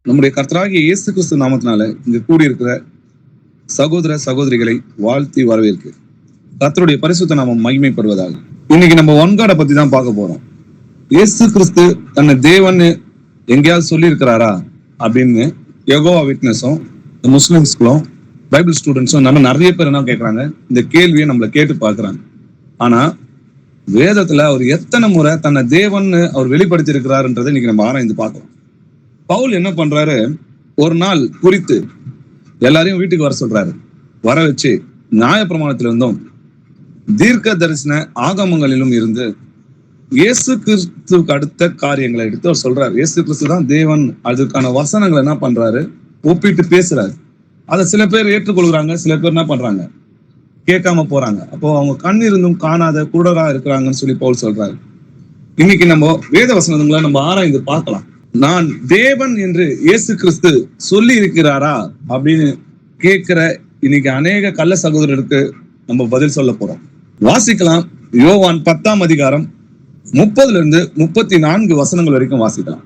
நம்முடைய கர்த்தராகிய இயேசு கிறிஸ்து நாமத்தினால இங்க கூடியிருக்கிற சகோதர சகோதரிகளை வாழ்த்தி வரவேற்கு கர்த்தருடைய பரிசுத்த நாமம் மகிமைப்படுவதாக. இன்னைக்கு நம்ம ஒன்காட பத்தி தான் பார்க்க போறோம். இயேசு கிறிஸ்து தன்னை தேவன் எங்கேயாவது சொல்லி இருக்கிறாரா அப்படின்னு யெகோவா விட்னஸும் முஸ்லிம்ஸ்களும் பைபிள் ஸ்டூடெண்ட்ஸும் நம்ம நிறைய பேர் என்ன கேட்கறாங்க, இந்த கேள்வியை நம்மளை கேட்டு பார்க்கறாங்க. ஆனா வேதத்துல அவர் எத்தனை முறை தன்னை தேவன் அவர் வெளிப்படுத்தி இருக்கிறாருன்றதை இன்னைக்கு நம்ம ஆராய்ந்து பார்க்கலாம். பவுல் என்ன பண்றாரு, ஒரு நாள் குறித்து எல்லாரையும் வீட்டுக்கு வர சொல்றாரு. வர வச்சு நியாயப்பிரமாணத்திலிருந்தும் தீர்க்க தரிசன ஆகமங்களிலும் இருந்து இயேசு கிறிஸ்துவுக்கு அடுத்த காரியங்களை எடுத்து அவர் சொல்றாரு. இயேசு கிறிஸ்து தான் தேவன். அதுக்கான வசனங்களை என்ன பண்றாரு, ஒப்பிட்டு பேசுறாரு. அதை சில பேர் ஏற்றுக்கொள்கிறாங்க, சில பேர் என்ன பண்றாங்க, கேட்காம போறாங்க. அப்போ அவங்க கண் இருந்தும் காணாத குருடரா இருக்கிறாங்கன்னு சொல்லி பவுல் சொல்றாரு. இன்னைக்கு நம்ம வேத வசனங்களை நம்ம ஆராய்ந்து பார்க்கலாம். நான் தேவன் என்று இயேசு கிறிஸ்து சொல்லி இருக்கிறாரா அப்படின்னு கேட்கிற இன்னைக்கு அநேக கள்ள சகோதரருக்கு நம்ம பதில் சொல்ல போறோம். வாசிக்கலாம். யோவான் 10ஆம் அதிகாரம் 30-34 வசனங்கள் வரைக்கும் வாசிக்கலாம்.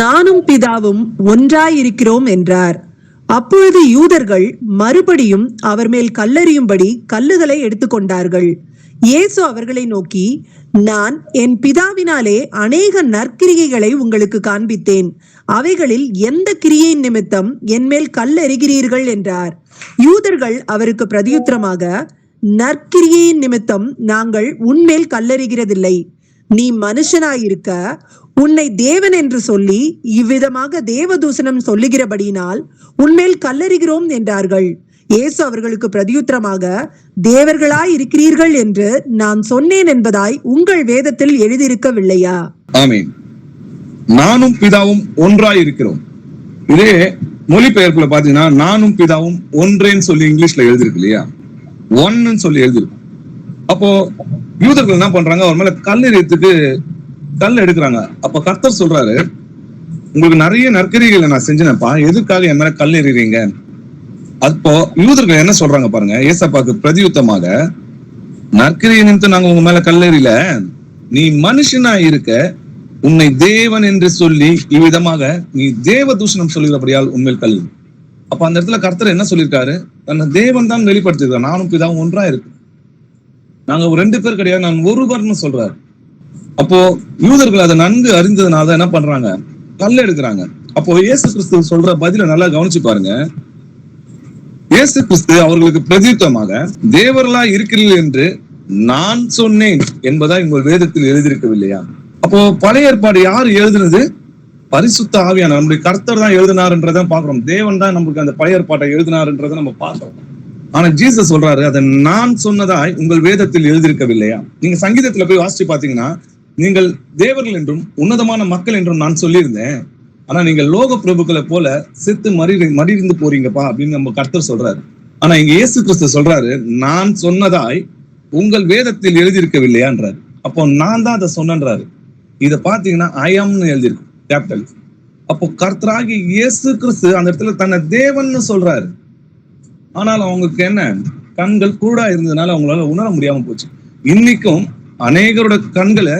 நானும் பிதாவும் ஒன்றாயிருக்கிறோம் என்றார். அப்பொழுது யூதர்கள் மறுபடியும் அவர் மேல் கல்லெறியும்படி கல்லுகளை எடுத்துக்கொண்டார்கள். இயேசு அவர்களை நோக்கி, நான் என் பிதாவினாலே அநேக நற்கிரியைகளை உங்களுக்கு காண்பித்தேன். அவைகளில் எந்த கிரியை நிமித்தம் என் மேல் கல்லெறிகிறீர்கள் என்றார். யூதர்கள் அவருக்கு பிரதியுத்தரமாக, நற்கிரியின் நிமித்தம் நாங்கள் உன்மேல் கல்லெறிகிறதில்லை. நீ மனுஷனாயிருக்க உன்னை தேவன் என்று சொல்லி இவ்விதமாக தேவதூசணம் சொல்லுகிறபடியினால் உன்மேல் கல்லெறிகிறோம் என்றார்கள். இயேசு அவர்களுக்கு பிரதியுத்தரமாக, தேவர்களாய் இருக்கிறீர்கள் என்று நான் சொன்னேன் என்பதாய் உங்கள் வேதத்தில் எழுதியிருக்கவில்லையா? ஆமென். நானும் பிதாவும் ஒன்றாய் இருக்கிறோம். இதே மொழிபெயர்ப்புல பாத்தீங்கன்னா நானும் பிதாவும் ஒன்றேன்னு சொல்லி இங்கிலீஷ்ல எழுதிருக்கு இல்லையா, ஒன்னு சொல்லி எழுதிருக்கு. அப்போ யூதர்கள் என்ன பண்றாங்க, அவர் மேல கல்லெறியத்துக்கு கல் எடுக்கிறாங்க. அப்ப கர்த்தர் சொல்றாரு, உங்களுக்கு நிறைய நற்கிரிகளை நான் செஞ்சேனப்பா, எதுக்காக என் மேல கல் எறிறீங்க? அப்போ யூதர்கள் என்ன சொல்றாங்க பாருங்க, ஏசப்பாக்கு பிரதியுத்தமாக, நற்கிரியை நிமித்தம் நாங்க உங்க மேல கல்லெறியல, நீ மனுஷனா இருக்க உன்னை தேவன் என்று சொல்லி இவ்விதமாக நீ தேவ தூஷணம் சொல்லுகிறபடியால் உண்மையில் கல். அப்ப அந்த இடத்துல கர்த்தர் என்ன சொல்லியிருக்காரு, தன்னை தேவன் தான் வெளிப்படுத்திருக்காரு. நானும் பிதாவும் ஒன்றா இருக்கு, நாங்க 2 பேர் கிடையாது, நான் ஒருவர்னு சொல்றாரு. அப்போ யூதர்கள் அதை நன்கு அறிந்ததுனால என்ன பண்றாங்க, கல் எடுக்கிறாங்க. அப்போ இயேசு கிறிஸ்து சொல்ற பதில நல்லா கவனிச்சு பாருங்க. இயேசு கிறிஸ்து அவர்களுக்கு பிரதியுத்தமாக, தேவர்களா இருக்கிறீர்கள் என்று நான் சொன்னேன் என்பதா உங்கள் வேதத்தில் எழுதியிருக்கவில்லையா? அப்போ பழைய ஏற்பாடு யார் எழுதுனது? பரிசுத்த ஆவியான நம்முடைய கர்த்தர் தான் எழுதினார்ன்றதை பாக்குறோம். தேவன் தான் நம்மளுக்கு அந்த பழைய ஏற்பாட்டை எழுதினார்ன்றதை நம்ம பார்க்கிறோம். ஆனா ஜீசஸ் சொல்றாரு, அதை நான் சொன்னதாய் உங்கள் வேதத்தில் எழுதியிருக்கவில்லையா? நீங்க சங்கீதத்துல போய் வாசிச்சு பாத்தீங்கன்னா, நீங்கள் தேவர்கள் என்றும் உன்னதமான மக்கள் என்றும் நான் சொல்லியிருந்தேன், ஆனா நீங்க லோக பிரபுக்களை போல செத்து மடிந்து போறீங்கப்பா அப்படின்னு நம்ம கர்த்தர் சொல்றாரு. ஆனா இங்க இயேசு கிறிஸ்து சொல்றாரு, நான் சொன்னதாய் உங்கள் வேதத்தில் எழுதியிருக்கவில்லையான்றாரு. அப்போ நான் தான் அதை சொன்னன்றாரு. இதை பாத்தீங்கன்னா ஐஎம்னு எழுதியிருக்கு, கேபிட்டல். அப்போ கர்த்தராகி இயேசு கிறிஸ்து அந்த இடத்துல தன்னை தேவன்னு சொல்றாரு. ஆனால் அவங்களுக்கு என்ன, கண்கள் கூடா இருந்ததுனால அவங்களால உணர முடியாம போச்சு. இன்னைக்கும் அநேகரோட கண்களை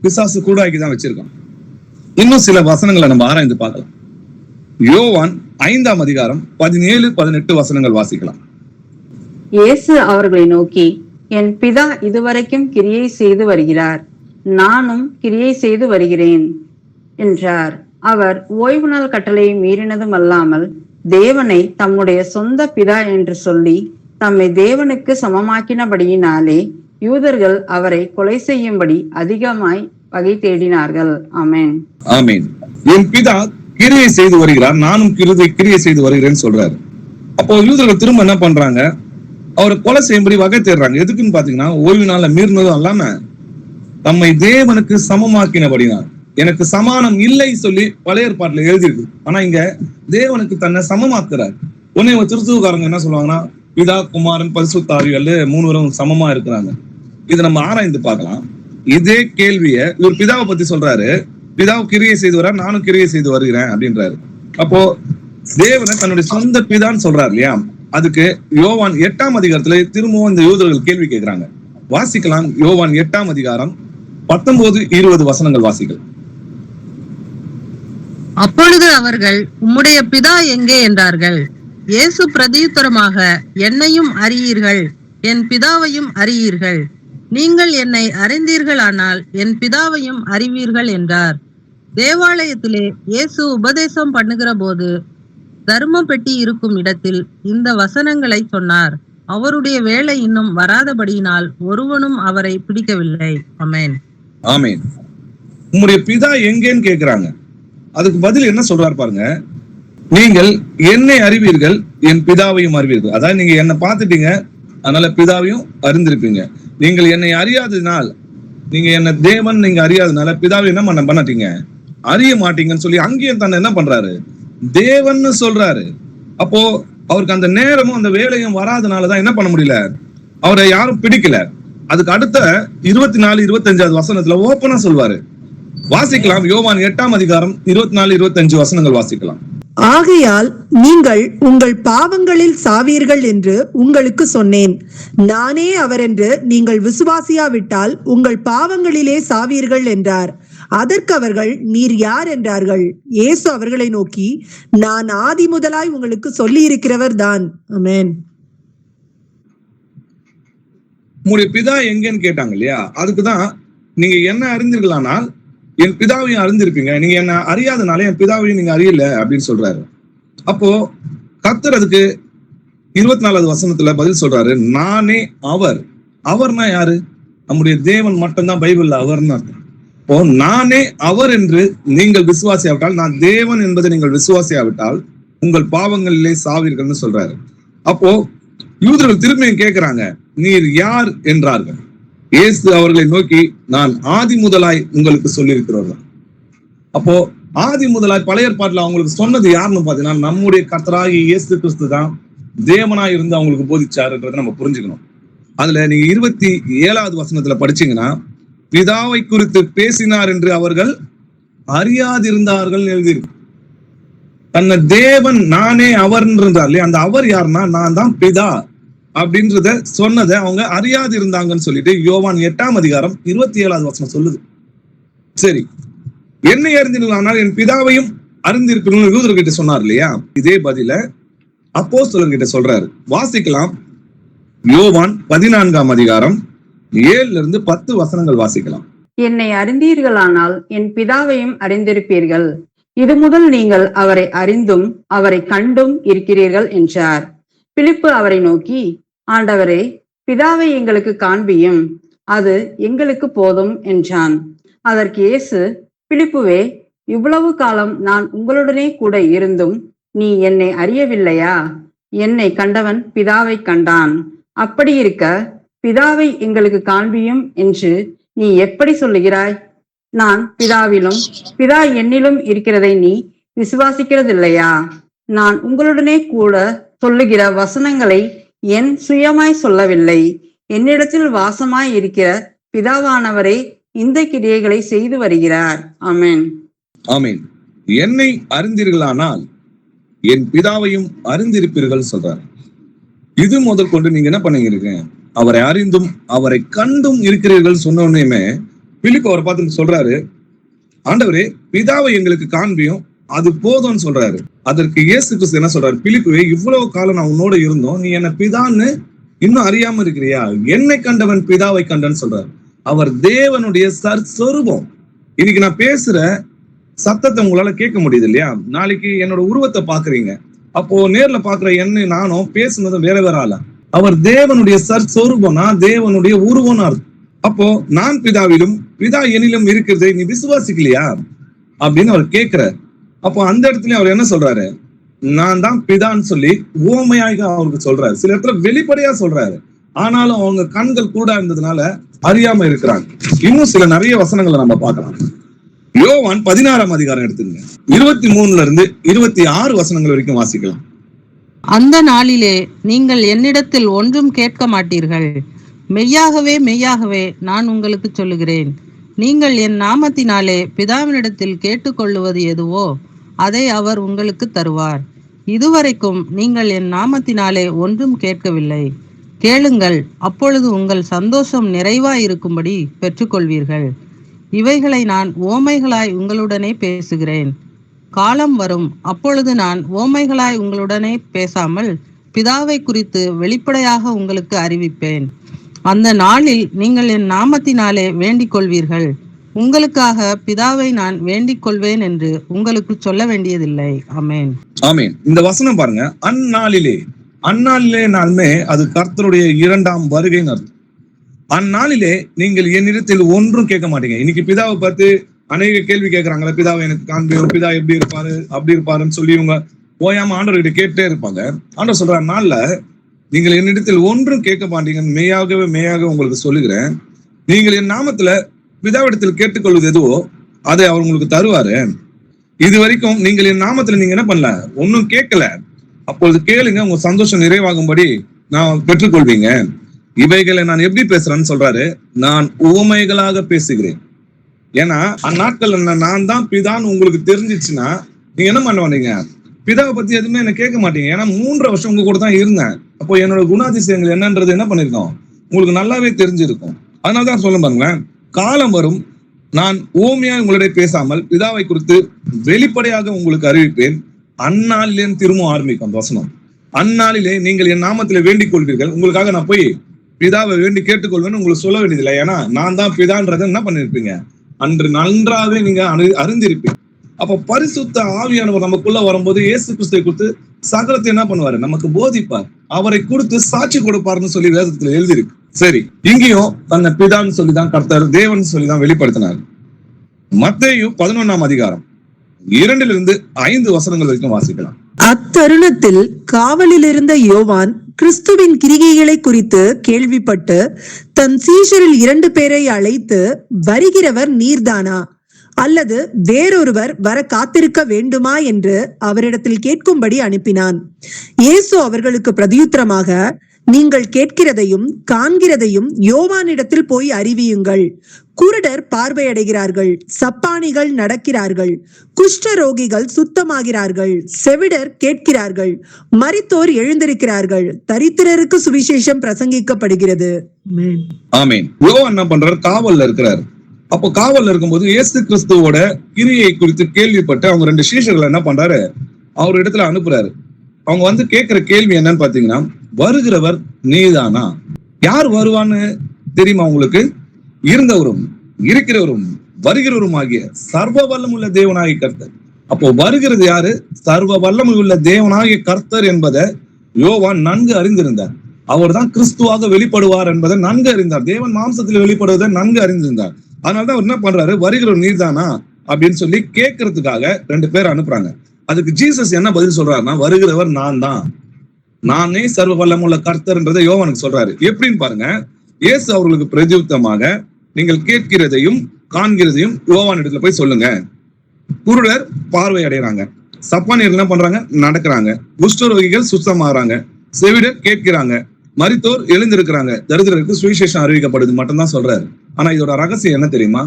பிசாசு கூடாக்கிதான் வச்சிருக்கான். இன்னும் சில வசனங்களை நம்ம ஆராய்ந்து பார்க்கலாம். யோவான் 5ஆம் அதிகாரம் 17-18 வசனங்கள் வாசிக்கலாம். இயேசு அவர்களை நோக்கி, என் பிதா இதுவரைக்கும் கிரியை செய்து வருகிறார், நானும் கிரியை செய்து வருகிறேன் என்றார். அவர் ஓய்வு நாள் கட்டளையை மீறினதும் அல்லாமல் தேவனை தம்முடைய சொந்த பிதா என்று சொல்லி தம்மை தேவனுக்கு சமமாக்கினபடியினாலே யூதர்கள் அவரை கொலை செய்யும்படி அதிகமாய் வகை தேடினார்கள். ஆமென். ஆமென். என் பிதா கிரியை செய்து வருகிறார், நானும் கிரியை செய்து வருகிறேன்னு சொல்றாரு. அப்போ யூதர்கள் திரும்ப என்ன பண்றாங்க, அவரை கொலை செய்யும்படி வகை தேடுறாங்க. எதுக்குன்னு பாத்தீங்கன்னா, ஓய்வு நாள மீறினதும் இல்லாம தம்மை தேவனுக்கு சமமாக்கினபடினார். எனக்கு சமானம் இல்லை சொல்லி பழைய ஏற்பாட்டுல எழுதியிருக்கு. ஆனா இங்க தேவனுக்கு தன்னை சமமாக்குறாரு. உடனே திருத்துவக்காரங்க என்ன சொல்லுவாங்கன்னா, பிதா குமாரன் பரிசுத்த ஆவிகள் 3 பேரும் சமமா இருக்கிறாங்க. இதை நம்ம ஆராய்ந்து பார்க்கலாம். இதே கேள்விய இவர் பிதாவை பத்தி சொல்றாரு, பிதாவை கிரியை செய்து வர, நானும் கிரியை செய்து வருகிறேன் அப்படின்றாரு. அப்போ தேவனை தன்னுடைய சொந்த பிதான்னு சொல்றாரு இல்லையா? அதுக்கு யோவான் 8ஆம் அதிகாரத்துல திரும்பவும் இந்த யூதர்கள் கேள்வி கேட்கிறாங்க. வாசிக்கலாம். யோவான் 8ஆம் அதிகாரம் 19-20 வசனங்கள் வாசிக்கலாம். அப்பொழுது அவர்கள், உம்முடைய பிதா எங்கே என்றார்கள். இயேசு பிரதியுத்தரமாக, என்னையும் அறியீர்கள், என் பிதாவையும் அறியீர்கள். நீங்கள் என்னை அறிந்தீர்களானால் என் பிதாவையும் அறிவீர்கள் என்றார். தேவாலயத்திலே இயேசு உபதேசம் பண்ணுகிற போது தர்ம பெட்டி இருக்கும் இடத்தில் இந்த வசனங்களை சொன்னார். அவருடைய வேலை இன்னும் வராதபடியினால் ஒருவனும் அவரை பிடிக்கவில்லை. ஆமென். ஆமென். உம்முடைய பிதா எங்கேன்னு கேக்குறாங்க. அதுக்கு பதில் என்ன சொல்றாரு பாருங்க. நீங்கள் என்னை அறிவீர்கள், என் பிதாவையும் அறிவீர்கள். அதாவது நீங்க என்னை பார்த்துட்டீங்க, அதனால பிதாவையும் அறிந்திருப்பீங்க. நீங்கள் என்னை அறியாததினால், நீங்க என்ன தேவன் நீங்க அறியாததுனால பிதாவை என்ன பண்ண மாட்டீங்க, அறிய மாட்டீங்கன்னு சொல்லி அங்கேயும் தன்னை என்ன பண்றாரு, தேவன் சொல்றாரு. அப்போ அவருக்கு அந்த நேரமும் அந்த வேலையும் வராதனாலதான் என்ன பண்ண முடியல, அவரை யாரும் பிடிக்கல. அதுக்கு அடுத்த 24, 25 வசனத்துல ஓப்பனா சொல்வாரு. வாசிக்கலாம். யோவான் 8ஆம் அதிகாரம் 24, 25 வசனங்கள் வாசிக்கலாம். ஆகையால் நீங்கள் உங்கள் பாவங்களில் சாவீர்கள் என்று உங்களுக்கு சொன்னேன். நானே அவர் என்று நீங்கள் விசுவாசியாவிட்டால் உங்கள் பாவங்களிலே சாவீர்கள் என்றார். அதற்கு அவர்கள், நீர் யார் என்றார்கள். இயேசு அவர்களை நோக்கி, நான் ஆதி முதலாய் உங்களுக்கு சொல்லி இருக்கிறவர் தான். ஆமென். உங்களுடைய பிதா எங்கன்னு கேட்டாங்க இல்லையா, அதுக்குதான் நீங்க என்ன அறிந்தீர்களானால் என் பிதாவையும் அறிந்திருப்பீங்க. நீங்க என்ன அறியாதனால என் பிதாவையும் நீங்க அறியல அப்படின்னு சொல்றாரு. அப்போ கர்த்தர் அதுக்கு 24வது வசனத்துல பதில் சொல்றாரு, நானே அவர். அவர்னா யாரு? நம்முடைய தேவன் மட்டும்தான் பைபிள்ல அவர்னு அர்த்தம். இப்போ நானே அவர் என்று நீங்கள் விசுவாசியாவிட்டால், நான் தேவன் என்பதை நீங்கள் விசுவாசியாவிட்டால் உங்கள் பாவங்களிலே சாவீர்கள்னு சொல்றாரு. அப்போ யூதர்கள் திரும்பியும் கேட்கிறாங்க, நீர் யார் என்றார்கள். இயேசு அவர்களை நோக்கி, நான் ஆதி முதலாய் உங்களுக்கு சொல்லியிருக்கிறவர்கள். அப்போ ஆதி முதலாய் பழைய ஏற்பாட்டுல அவங்களுக்கு சொன்னது யாருன்னு பாத்தீங்கன்னா, நம்முடைய கர்த்தராகிய இயேசு கிறிஸ்து தான் தேவனாய் இருந்து அவங்களுக்கு போதிச்சாருன்றதை நம்ம புரிஞ்சுக்கணும். அதுல நீங்க 27வது வசனத்துல படிச்சீங்கன்னா, பிதாவை குறித்து பேசினார் என்று அவர்கள் அறியாதிருந்தார்கள் எழுதியிருக்கு. தன்னை தேவன் நானே அவர் இருந்தார் இல்லையா, அந்த அவர் யாருன்னா நான் தான் பிதா அப்படின்றத சொன்னதை அவங்க அறியாது இருந்தாங்கன்னு சொல்லிட்டு யோவான் 8ஆம் அதிகாரம் 27வது வசனம் சொல்லுது. சரி, என்னை அறிந்தீர்களானால் என் பிதாவையும் அறிந்திருப்பீர்கள் யூதர்கிட்ட சொன்னார் இல்லையா, இதே பதில அப்போஸ்தலர்கிட்ட சொல்றாரு. வாசிக்கலாம். யோவான் 14ஆம் அதிகாரம் 7-10 வசனங்கள் வாசிக்கலாம். என்னை அறிந்தீர்களானால் என் பிதாவையும் அறிந்திருப்பீர்கள். இது முதல் நீங்கள் அவரை அறிந்தும் அவரை கண்டும் இருக்கிறீர்கள் என்றார். பிலிப்பு அவரை நோக்கி, ஆண்டவரே, பிதாவை எங்களுக்கு காண்பியும், அது எங்களுக்கு போதும் என்றான். அதற்கு இயேசு, பிலிப்புவே, இவ்வளவு காலம் நான் உங்களுடனே கூட இருந்தும் நீ என்னை அறியவில்லையா? என்னை கண்டவன் பிதாவை கண்டான். அப்படி இருக்க பிதாவை எங்களுக்கு காண்பியும் என்று நீ எப்படி சொல்லுகிறாய்? நான் பிதாவிலும் பிதா என்னிலும் இருக்கிறதை நீ விசுவாசிக்கிறதில்லையா? நான் உங்களுடனே கூட சொல்லுகிற வசனங்களை என் சுயமாய் சொல்லவில்லை. என்னிடத்தில் வாசமாய் இருக்கிற பிதாவானவரே இந்த கிரியைகளை செய்து வருகிறார். ஆமென். ஆமென். என்னை அறிந்தீர்களானால் என் பிதாவையும் அறிந்திருப்பீர்கள் சொல்றார். இது முதல் கொண்டு நீங்க என்ன பண்ணீங்க, அவரை அறிந்தும் அவரை கண்டும் இருக்கிறீர்கள் சொன்ன உடனேயுமே பிலிப்பு அவரை பார்த்து சொல்றாரு, ஆண்டவரே, பிதாவை எங்களுக்கு காண்பியும், அது போதும்னு சொல்றாரு. அதற்கு இயேசு கிறிஸ்து என்ன சொல்றாரு, பிலிப்புவே, இவ்வளவு காலம் நான் உன்னோட இருந்தோம், நீ என்ன பிதான்னு இன்னும் அறியாம இருக்கிறியா? என்னை கண்டவன் பிதாவை கண்டன்னு சொல்றாரு. அவர் தேவனுடைய சொரூபம். இன்னைக்கு நான் பேசுற சத்தத்தை உங்களால கேட்க முடியுது இல்லையா? நாளைக்கு என்னோட உருவத்தை பாக்குறீங்க, அப்போ நேர்ல பாக்குற என்ன நானும் பேசுனதும் வேற வேற ஆள. அவர் தேவனுடைய சொரூபம்னா தேவனுடைய உருவம்னு அர்த்தம். அப்போ நான் பிதாவிலும் பிதா என்னிலும் இருக்கிறதை நீ விசுவாசிக்கலையா அப்படின்னு அவர் கேட்கிறார். அப்போ அந்த இடத்துல அவர் என்ன சொல்றாரு, நான் தான் பிதான்னு சொல்லி ஓமையாக அவருக்கு சொல்றாரு. சில இடத்துல வெளிப்படையா சொல்றாரு, ஆனாலும் அவங்க கண்கள் கூட இருந்ததுனால அறியாம இருக்கிறாங்க. இன்னும் சில நிறைய வசனங்களை நம்ம பார்க்கலாம். யோவான் 16ஆம் அதிகாரம் எடுத்துங்க, 23 26 வசனங்கள் வரைக்கும் வாசிக்கலாம். அந்த நாளிலே நீங்கள் என்னிடத்தில் ஒன்றும் கேட்க மாட்டீர்கள். மெய்யாகவே மெய்யாகவே நான் உங்களுக்கு சொல்லுகிறேன், நீங்கள் என் நாமத்தினாலே பிதாவினிடத்தில் கேட்டுக்கொள்ளுவது எதுவோ அதை அவர் உங்களுக்கு தருவார். இதுவரைக்கும் நீங்கள் என் நாமத்தினாலே ஒன்றும் கேட்கவில்லை. கேளுங்கள், அப்பொழுது உங்கள் சந்தோஷம் நிறைவாயிருக்கும்படி பெற்றுக்கொள்வீர்கள். இவைகளை நான் ஓமைகளாய் உங்களுடனே பேசுகிறேன். காலம் வரும், அப்பொழுது நான் ஓமைகளாய் உங்களுடனே பேசாமல் பிதாவை குறித்து வெளிப்படையாக உங்களுக்கு அறிவிப்பேன். அந்த நாளில் நீங்கள் என் நாமத்தினாலே வேண்டிக் கொள்வீர்கள். உங்களுக்காக பிதாவை நான் வேண்டிக் கொள்வேன் என்று உங்களுக்கு சொல்ல வேண்டியதில்லை. ஆமென். ஆமென். இந்த வசனம் பாருங்க, அந்நாளிலே நாளுமே அது கர்த்தருடைய இரண்டாம் வருகைன்னு அர்த்தம். அந்நாளிலே நீங்கள் என்னிடத்தில் ஒன்றும் கேட்க மாட்டீங்க. இன்னைக்கு பிதாவை பார்த்து அநேக கேள்வி கேட்கறாங்களே, பிதாவை எனக்கு காண்பியும், பிதா எப்படி இருப்பாரு அப்படி இருப்பாருன்னு சொல்லி இவங்க ஓயாம ஆண்டவர்கிட்ட கேட்டே இருப்பாங்க. ஆண்டவர் சொல்ற நாள்ல நீங்கள் என்னிடத்தில் ஒன்றும் கேட்க மாட்டீங்கன்னு மெய்யாக உங்களுக்கு சொல்லுகிறேன். நீங்கள் என் நாமத்துல பிதாவிடத்தில் கேட்டுக்கொள்வது எதுவோ அதை அவர் உங்களுக்கு தருவாரு. இது வரைக்கும் நீங்கள் என் நாமத்துல நீங்க என்ன பண்ணல, ஒன்னும் கேட்கல. அப்பொழுது கேளுங்க, உங்க சந்தோஷம் நிறைவாகும்படி நான் பெற்றுக்கொள்வீங்க. இவைகளை நான் எப்படி பேசுறேன்னு சொல்றாரு, நான் உவமைகளாக பேசுகிறேன். ஏன்னா அந்நாட்கள் நான் தான் பிதான்னு உங்களுக்கு தெரிஞ்சிச்சுன்னா நீங்க என்ன பண்ணுவாங்க, பிதாவை பத்தி எதுவுமே என்ன கேட்க மாட்டீங்க. ஏன்னா 3 வருஷம் உங்க கூட தான் இருந்தேன். அப்போ என்னோட குணாதிசயங்கள் என்னன்றது என்ன பண்ணிருக்கோம், உங்களுக்கு நல்லாவே தெரிஞ்சிருக்கும். அதனாலதான் சொல்ல பாருங்களேன், காலம் வரும், நான் ஊமையா உங்களிடையே பேசாமல் பிதாவை குறித்து வெளிப்படையாக உங்களுக்கு அறிவிப்பேன். அந்நாளிலே திரும்ப ஆரம்பிக்கும் வசனம். அந்நாளிலே நீங்கள் என் நாமத்திலே வேண்டிக் கொள்வீர்கள். உங்களுக்காக நான் போய் பிதாவை வேண்டி கேட்டுக்கொள்வேன்னு உங்களுக்கு சொல்ல வேண்டியதில்லை. ஏன்னா நான் தான் பிதான்றதை என்ன பண்ணிருப்பீங்க, அன்று நன்றாவே நீங்க அறிந்திருப்பீங்க. அப்ப பரிசுத்த ஆவியானவர் நமக்குள்ள வரும்போது இயேசு கிறிஸ்துவை குறித்து சகலத்தை என்ன பண்ணுவாரு, நமக்கு போதிப்பார். அவரை குறித்து சாட்சி கொடுப்பார்னு சொல்லி வேதத்துல எழுதியிருக்கு. சரி, இங்கேயும் தன்னை பிதான்னு சொல்லிதான் கர்த்தர் தேவன் சொல்லிதான் வெளிப்படுத்தினார். மத்தேயு 11ஆம் அதிகாரம் 2-5 வசனங்கள் வரைக்கும் வாசிக்கலாம். அத்தருணத்தில் காவலில் இருந்த யோவான் கிறிஸ்துவின் கிரிகைகளை குறித்து கேள்விப்பட்டு தன் சீஷரில் 2 பேரை அழைத்து, வருகிறவர் நீர்தானா அல்லது வேறொருவர் வர காத்திருக்க வேண்டுமா என்று அவரிடத்தில் கேட்கும்படி அனுப்பினான். இயேசு அவர்களுக்கு பிரதியுத்தரமாக, நீங்கள் கேட்கிறதையும் காண்கிறதையும் யோவானிடத்தில் போய் அறிவியுங்கள். குருடர் பார்வையடைகிறார்கள், சப்பானிகள் நடக்கிறார்கள், குஷ்டரோகிகள் சுத்தமாகிறார்கள், செவிடர் கேட்கிறார்கள், மரித்தோர் எழுந்திருக்கிறார்கள், தரித்திரருக்கு சுவிசேஷம் பிரசங்கிக்கப்படுகிறது. ஆமென். யோவான் என்ன பண்றாரு, காவல்ல இருக்கிறார். அப்போ காவல்ல இருக்கும்போது இயேசு கிறிஸ்துவோட கிரியை குறித்து கேள்விப்பட்டு அவங்க 2 சீஷர்கள் என்ன பண்றாரு, அவர் இடத்துல அனுப்புறாரு. அவங்க வந்து கேட்கிற கேள்வி என்னன்னு பாத்தீங்கன்னா, வருகிறவர் நீதானா? யார் வருவான்னு தெரியுமா உங்களுக்கு? இருந்தவரும் இருக்கிறவரும் வருகிறவரும் ஆகிய சர்வ வல்லமுள்ள தேவனாகிய கர்த்தர். அப்போ வருகிறது யாரு? சர்வ வல்லமுள்ள தேவனாகிய கர்த்தர் என்பதை யோவான் நன்கு அறிந்திருந்தார். அவர் தான் கிறிஸ்துவாக வெளிப்படுவார் என்பதை நன்கு அறிந்தார். தேவன் மாம்சத்தில் வெளிப்படுவதை நன்கு அறிந்திருந்தார். அதனாலதான் அவர் என்ன பண்றாரு, வருகிறவர் நீர்தானா அப்படின்னு சொல்லி கேட்கறதுக்காக 2 பேர் அனுப்புறாங்க. அதுக்கு ஜீசஸ் என்ன பதில் சொல்றாருன்னா, வருகிறவர் நான் தான், நானே சர்வ வல்லமுள்ள கர்த்தர்ன்றதை யோவானுக்கு சொல்றாரு. எப்படின்னு பாருங்க, இயேசு அவர்களுக்கு பிரதியுத்தமாக, நீங்கள் கேட்கிறதையும் காண்கிறதையும் யோவான் இடத்துல போய் சொல்லுங்க. குருடர் பார்வை அடைகிறாங்க, சப்பானியர்கள் என்ன பண்றாங்க, நடக்கிறாங்க, குஷ்டரோகிகள் சுத்தமாகறாங்க, செவிடர் கேட்கிறாங்க, மரித்தோர் எழுந்திருக்கிறாங்க, தரித்திரருக்கு சுவிசேஷம் அறிவிக்கப்படுது மட்டும்தான் சொல்றாரு. ஆனா இதோட ரகசியம் என்ன தெரியுமா?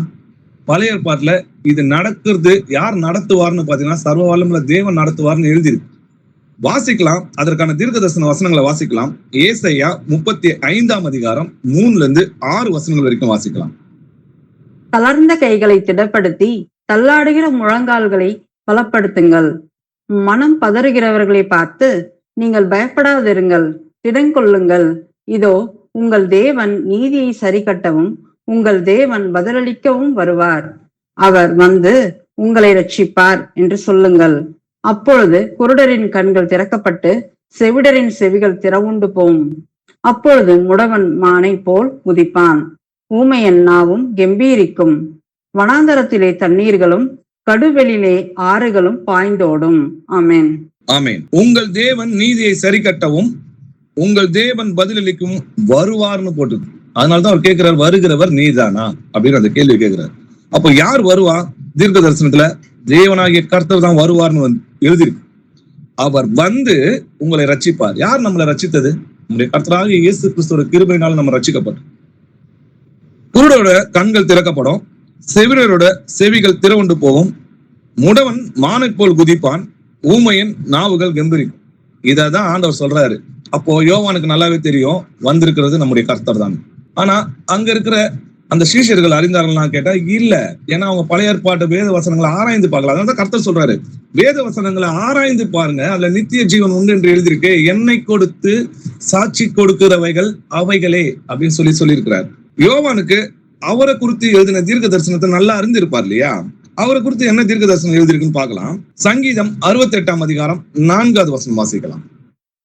பழைய ஏற்பாட்டுல இது நடக்கிறது யார் நடத்துவார்னு பாத்தீங்கன்னா, சர்வ வல்லமுள்ள தேவன் நடத்துவார்னு எழுதியிருக்கு. வாசிக்கலாம், அதற்கான தீர்க்கதரிசன வசனங்களை வாசிக்கலாம். ஏசாயா 35ஆம் அதிகாரம் 3-6 வசனங்கள் வரைக்கும் வாசிக்கலாம். தளர்ந்த கைகளை திடப்படுத்தி தள்ளாடுகிற முழங்கால்களை பலப்படுத்துங்கள். மனம் பதறுகிறவர்களை பார்த்து, நீங்கள் பயப்படாதிருங்கள், திடங்கொள்ளுங்கள். இதோ உங்கள் தேவன் நீதியை சரி கட்டவும் உங்கள் தேவன் பதிலளிக்கவும் வருவார். அவர் வந்து உங்களை ரட்சிப்பார் என்று சொல்லுங்கள். அப்பொழுது குருடரின் கண்கள் திறக்கப்பட்டு செவிடரின் செவிகள் திறவுண்டு போம். அப்பொழுது முடவன் மானை போல் குதிப்பான், ஊமையன் நாவும் கெம்பீரிக்கும். வனாந்தரத்திலே தண்ணீர்களும் கடுவெளியிலே ஆறுகளும் பாய்ந்தோடும். ஆமென். ஆமென். உங்கள் தேவன் நீதியை சரி கட்டவும் உங்கள் தேவன் பதிலளிக்கும் வருவார்னு போட்டு, அதனாலதான் அவர் கேட்கிறார், வருகிறவர் நீதானா அப்படின்னு அந்த கேள்வி கேட்கிறார். அப்போ யார் வருவா? தீர்க்க தரிசனத்துல தேவனாகிய கர்த்தர் தான் வருவார்னு எழுதியிருக்கு. அவர் வந்து உங்களை ரட்சிப்பார். யார் நம்மளை ரட்சித்தது? நம்முடைய கர்த்தராகிய இயேசு கிறிஸ்துவோட கிருபையினால நம்ம ரட்சிக்கப்பட்டோம். குருடோட கண்கள் திறக்கப்படும், செவிடரோட செவிகள் திறவுண்டு போகும், முடவன் மானை போல் குதிப்பான், ஊமையன் நாவுகள் கெம்பீரிக்கும். இததான் ஆண்டவர் சொல்றாரு. அப்போ யோவானுக்கு நல்லாவே தெரியும் வந்திருக்கிறது நம்முடைய கர்த்தர் தான். ஆனா அங்க இருக்கிற அந்த சீஷர்கள் அறிந்தார்கள்னா கேட்டா இல்ல. ஏன்னா அவங்க பழைய ஏற்பாட்டு வேத வசனங்களை ஆராய்ந்து பார்க்கலாம். அதான் கர்த்தர் சொல்றாரு, வேத வசனங்களை ஆராய்ந்து பாருங்க, அதுல நித்திய ஜீவன் உண்டு என்று எழுதியிருக்கு, என்னை கொடுத்து சாட்சி கொடுக்கிறவைகள் அவைகளே அப்படின்னு சொல்லியிருக்கிறார். யோவானுக்கு அவரை குறித்து எழுதின தீர்க்க தரிசனத்தை நல்லா அறிந்திருப்பார் இல்லையா? அவரை குறித்து என்ன தீர்க்க தரிசனம் எழுதியிருக்குன்னு பார்க்கலாம். சங்கீதம் 68ஆம் அதிகாரம் 4வது வசனம் வாசிக்கலாம்.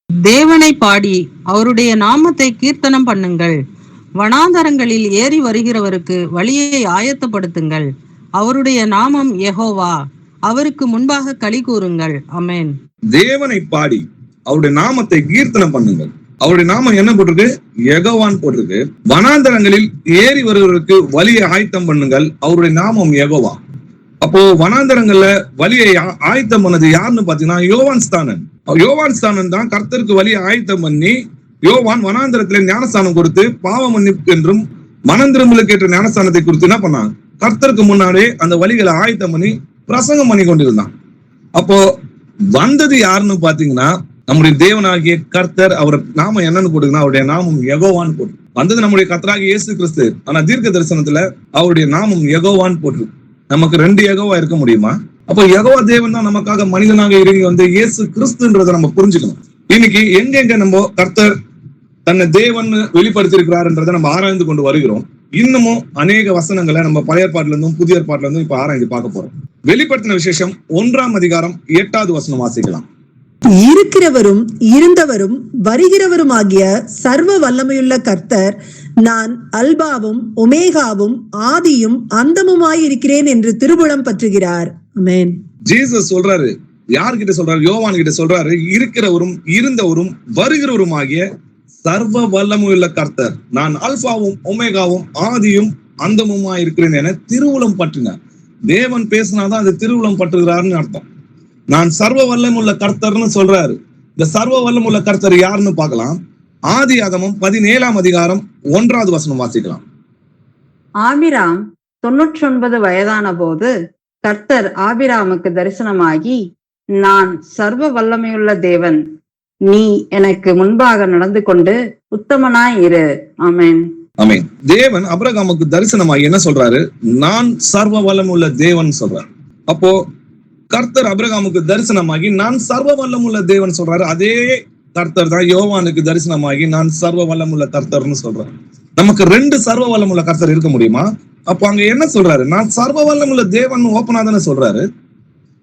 தேவனை பாடி அவருடைய நாமத்தை கீர்த்தனம் பண்ணுங்கள், வனாந்தரங்களில் ஏறி வருகிறவருக்கு வழியை ஆயத்தப்படுத்துங்கள், அவருடைய நாமம் யெகோவா, அவருக்கு முன்பாக களி கூறுங்கள். ஆமென். தேவனை பாடி அவருடைய நாமத்தை கீர்த்தனம் பண்ணுங்கள். அவருடைய நாமம் என்ன போட்டிருக்கு? யெகோவான்னு போட்டிருக்கு. வனாந்தரங்களில் ஏறி வருவதற்கு வழியை ஆயத்தம் பண்ணுங்கள், அவருடைய நாமம் யெகோவா. அப்போ வனாந்தரங்கள்ல வழியை ஆயத்தம் பண்ணது யாருன்னு பாத்தீங்கன்னா யோவான் ஸ்தானன். யோவான் ஸ்தானன் தான் கர்த்தருக்கு வழியை ஆயத்தம் பண்ணி, யோவான் வனாந்தரத்திலே ஞானஸ்தானம் கொடுத்து பாவ மன்னிப்பு என்றும் மனம் திரும்பலுக்கு ஏற்ற ஞானஸ்தானத்தை குறித்து என்ன பண்ணான்? கர்த்தருக்கு முன்னாடியே அந்த வழிகளை ஆயத்தம் பண்ணி பிரசங்கம் பண்ணி கொண்டிருந்தான். அப்போ வந்தது யாருன்னு பாத்தீங்கன்னா நம்முடைய தேவனாகிய கர்த்தர். அவர் நாமம் என்னன்னு போட்டுங்கன்னா அவருடைய நாமம் யெகோவான்னு போட்டு வந்தது நம்முடைய கர்த்தராகிய இயேசு கிறிஸ்து. ஆனா தீர்க்க தரிசனத்துல அவருடைய நாமம் யெகோவான்னு போட்டு. நமக்கு 2 யெகோவா இருக்க முடியுமா? அப்போ யெகோவா தேவன் தான் நமக்காக மனிதனாக இறங்கி வந்து இயேசு கிறிஸ்துன்றதை நம்ம புரிஞ்சுக்கணும். இன்னைக்கு எங்கெங்க நம்ம கர்த்தர் தன்னை தேவன் வெளிப்படுத்தி இருக்கிறார்ன்றதை நம்ம ஆராய்ந்து கொண்டு வருகிறோம். இன்னமும் அநேக வசனங்களை நம்ம பழைய ஏற்பாட்டுல இருந்தும் புதிய ஏற்பாட்டுல இருந்தும் இப்ப ஆராய்ந்து பார்க்க போறோம். வெளிப்படுத்தின விசேஷம் 1ஆம் அதிகாரம் 8வது வசனம் வாசிக்கலாம். இருக்கிறவரும் இருந்தவரும் வருகிறவருமாகிய சர்வ வல்லமையுள்ள கர்த்தர், நான் அல்பாவும் ஒமேகாவும் ஆதியும் அந்தமுமாயிருக்கிறேன் என்று திருவுளம் பற்றுகிறார். ஆமென். ஜீசஸ் சொல்றாரு, யார்கிட்ட சொல்றாரு? யோவான் கிட்ட சொல்றாரு, இருக்கிறவரும் இருந்தவரும் வருகிறவருமாகிய சர்வ வல்லமையுள்ள கர்த்தர், நான் அல்பாவும் ஒமேகாவும் ஆதியும் அந்தமுமா இருக்கிறேன் என திருவுளம் பற்றினார். தேவன் பேசினாதான் அது திருவுளம் பற்றுகிறாருன்னு அர்த்தம். நான் சர்வ வல்லமுள்ள கர்த்தர்னு சொல்றாரு. இந்த சர்வ வல்லமுள்ள கர்த்தர் யாருன்னு பார்க்கலாம். ஆதியாகமம் 17ஆம் அதிகாரம் 1வது வசனம் வாசிக்கலாம். ஆபிராம் 99 வயதான போது கர்த்தர் ஆபிராமுக்கு தரிசனமாகி, நான் சர்வ வல்லமையுள்ள தேவன், நீ எனக்கு முன்பாக நடந்து கொண்டு உத்தமனாய் இரு. ஆமென். ஆமென். தேவன் ஆபிரகாமுக்கு தரிசனமாகி என்ன சொல்றாரு? நான் சர்வ வல்லமுள்ள தேவன் சொல்றாரு. அப்போ கர்த்தர் ஆபிரகாமுக்கு தரிசனமாகி நான் சர்வ வல்லமுள்ள தேவன் சொல்றாரு. அதே கர்த்தர் தான் யோவானுக்கு தரிசனமாகி நான் சர்வ வல்லமுள்ள கர்த்தர்னு சொல்றாரு. நமக்கு 2 சர்வ வல்லமுள்ள கர்த்தர் இருக்க முடியுமா? அப்போ அங்க என்ன சொல்றாரு? நான் சர்வ வல்லமுள்ள தேவன் ஓப்பனா தானே சொல்றாரு.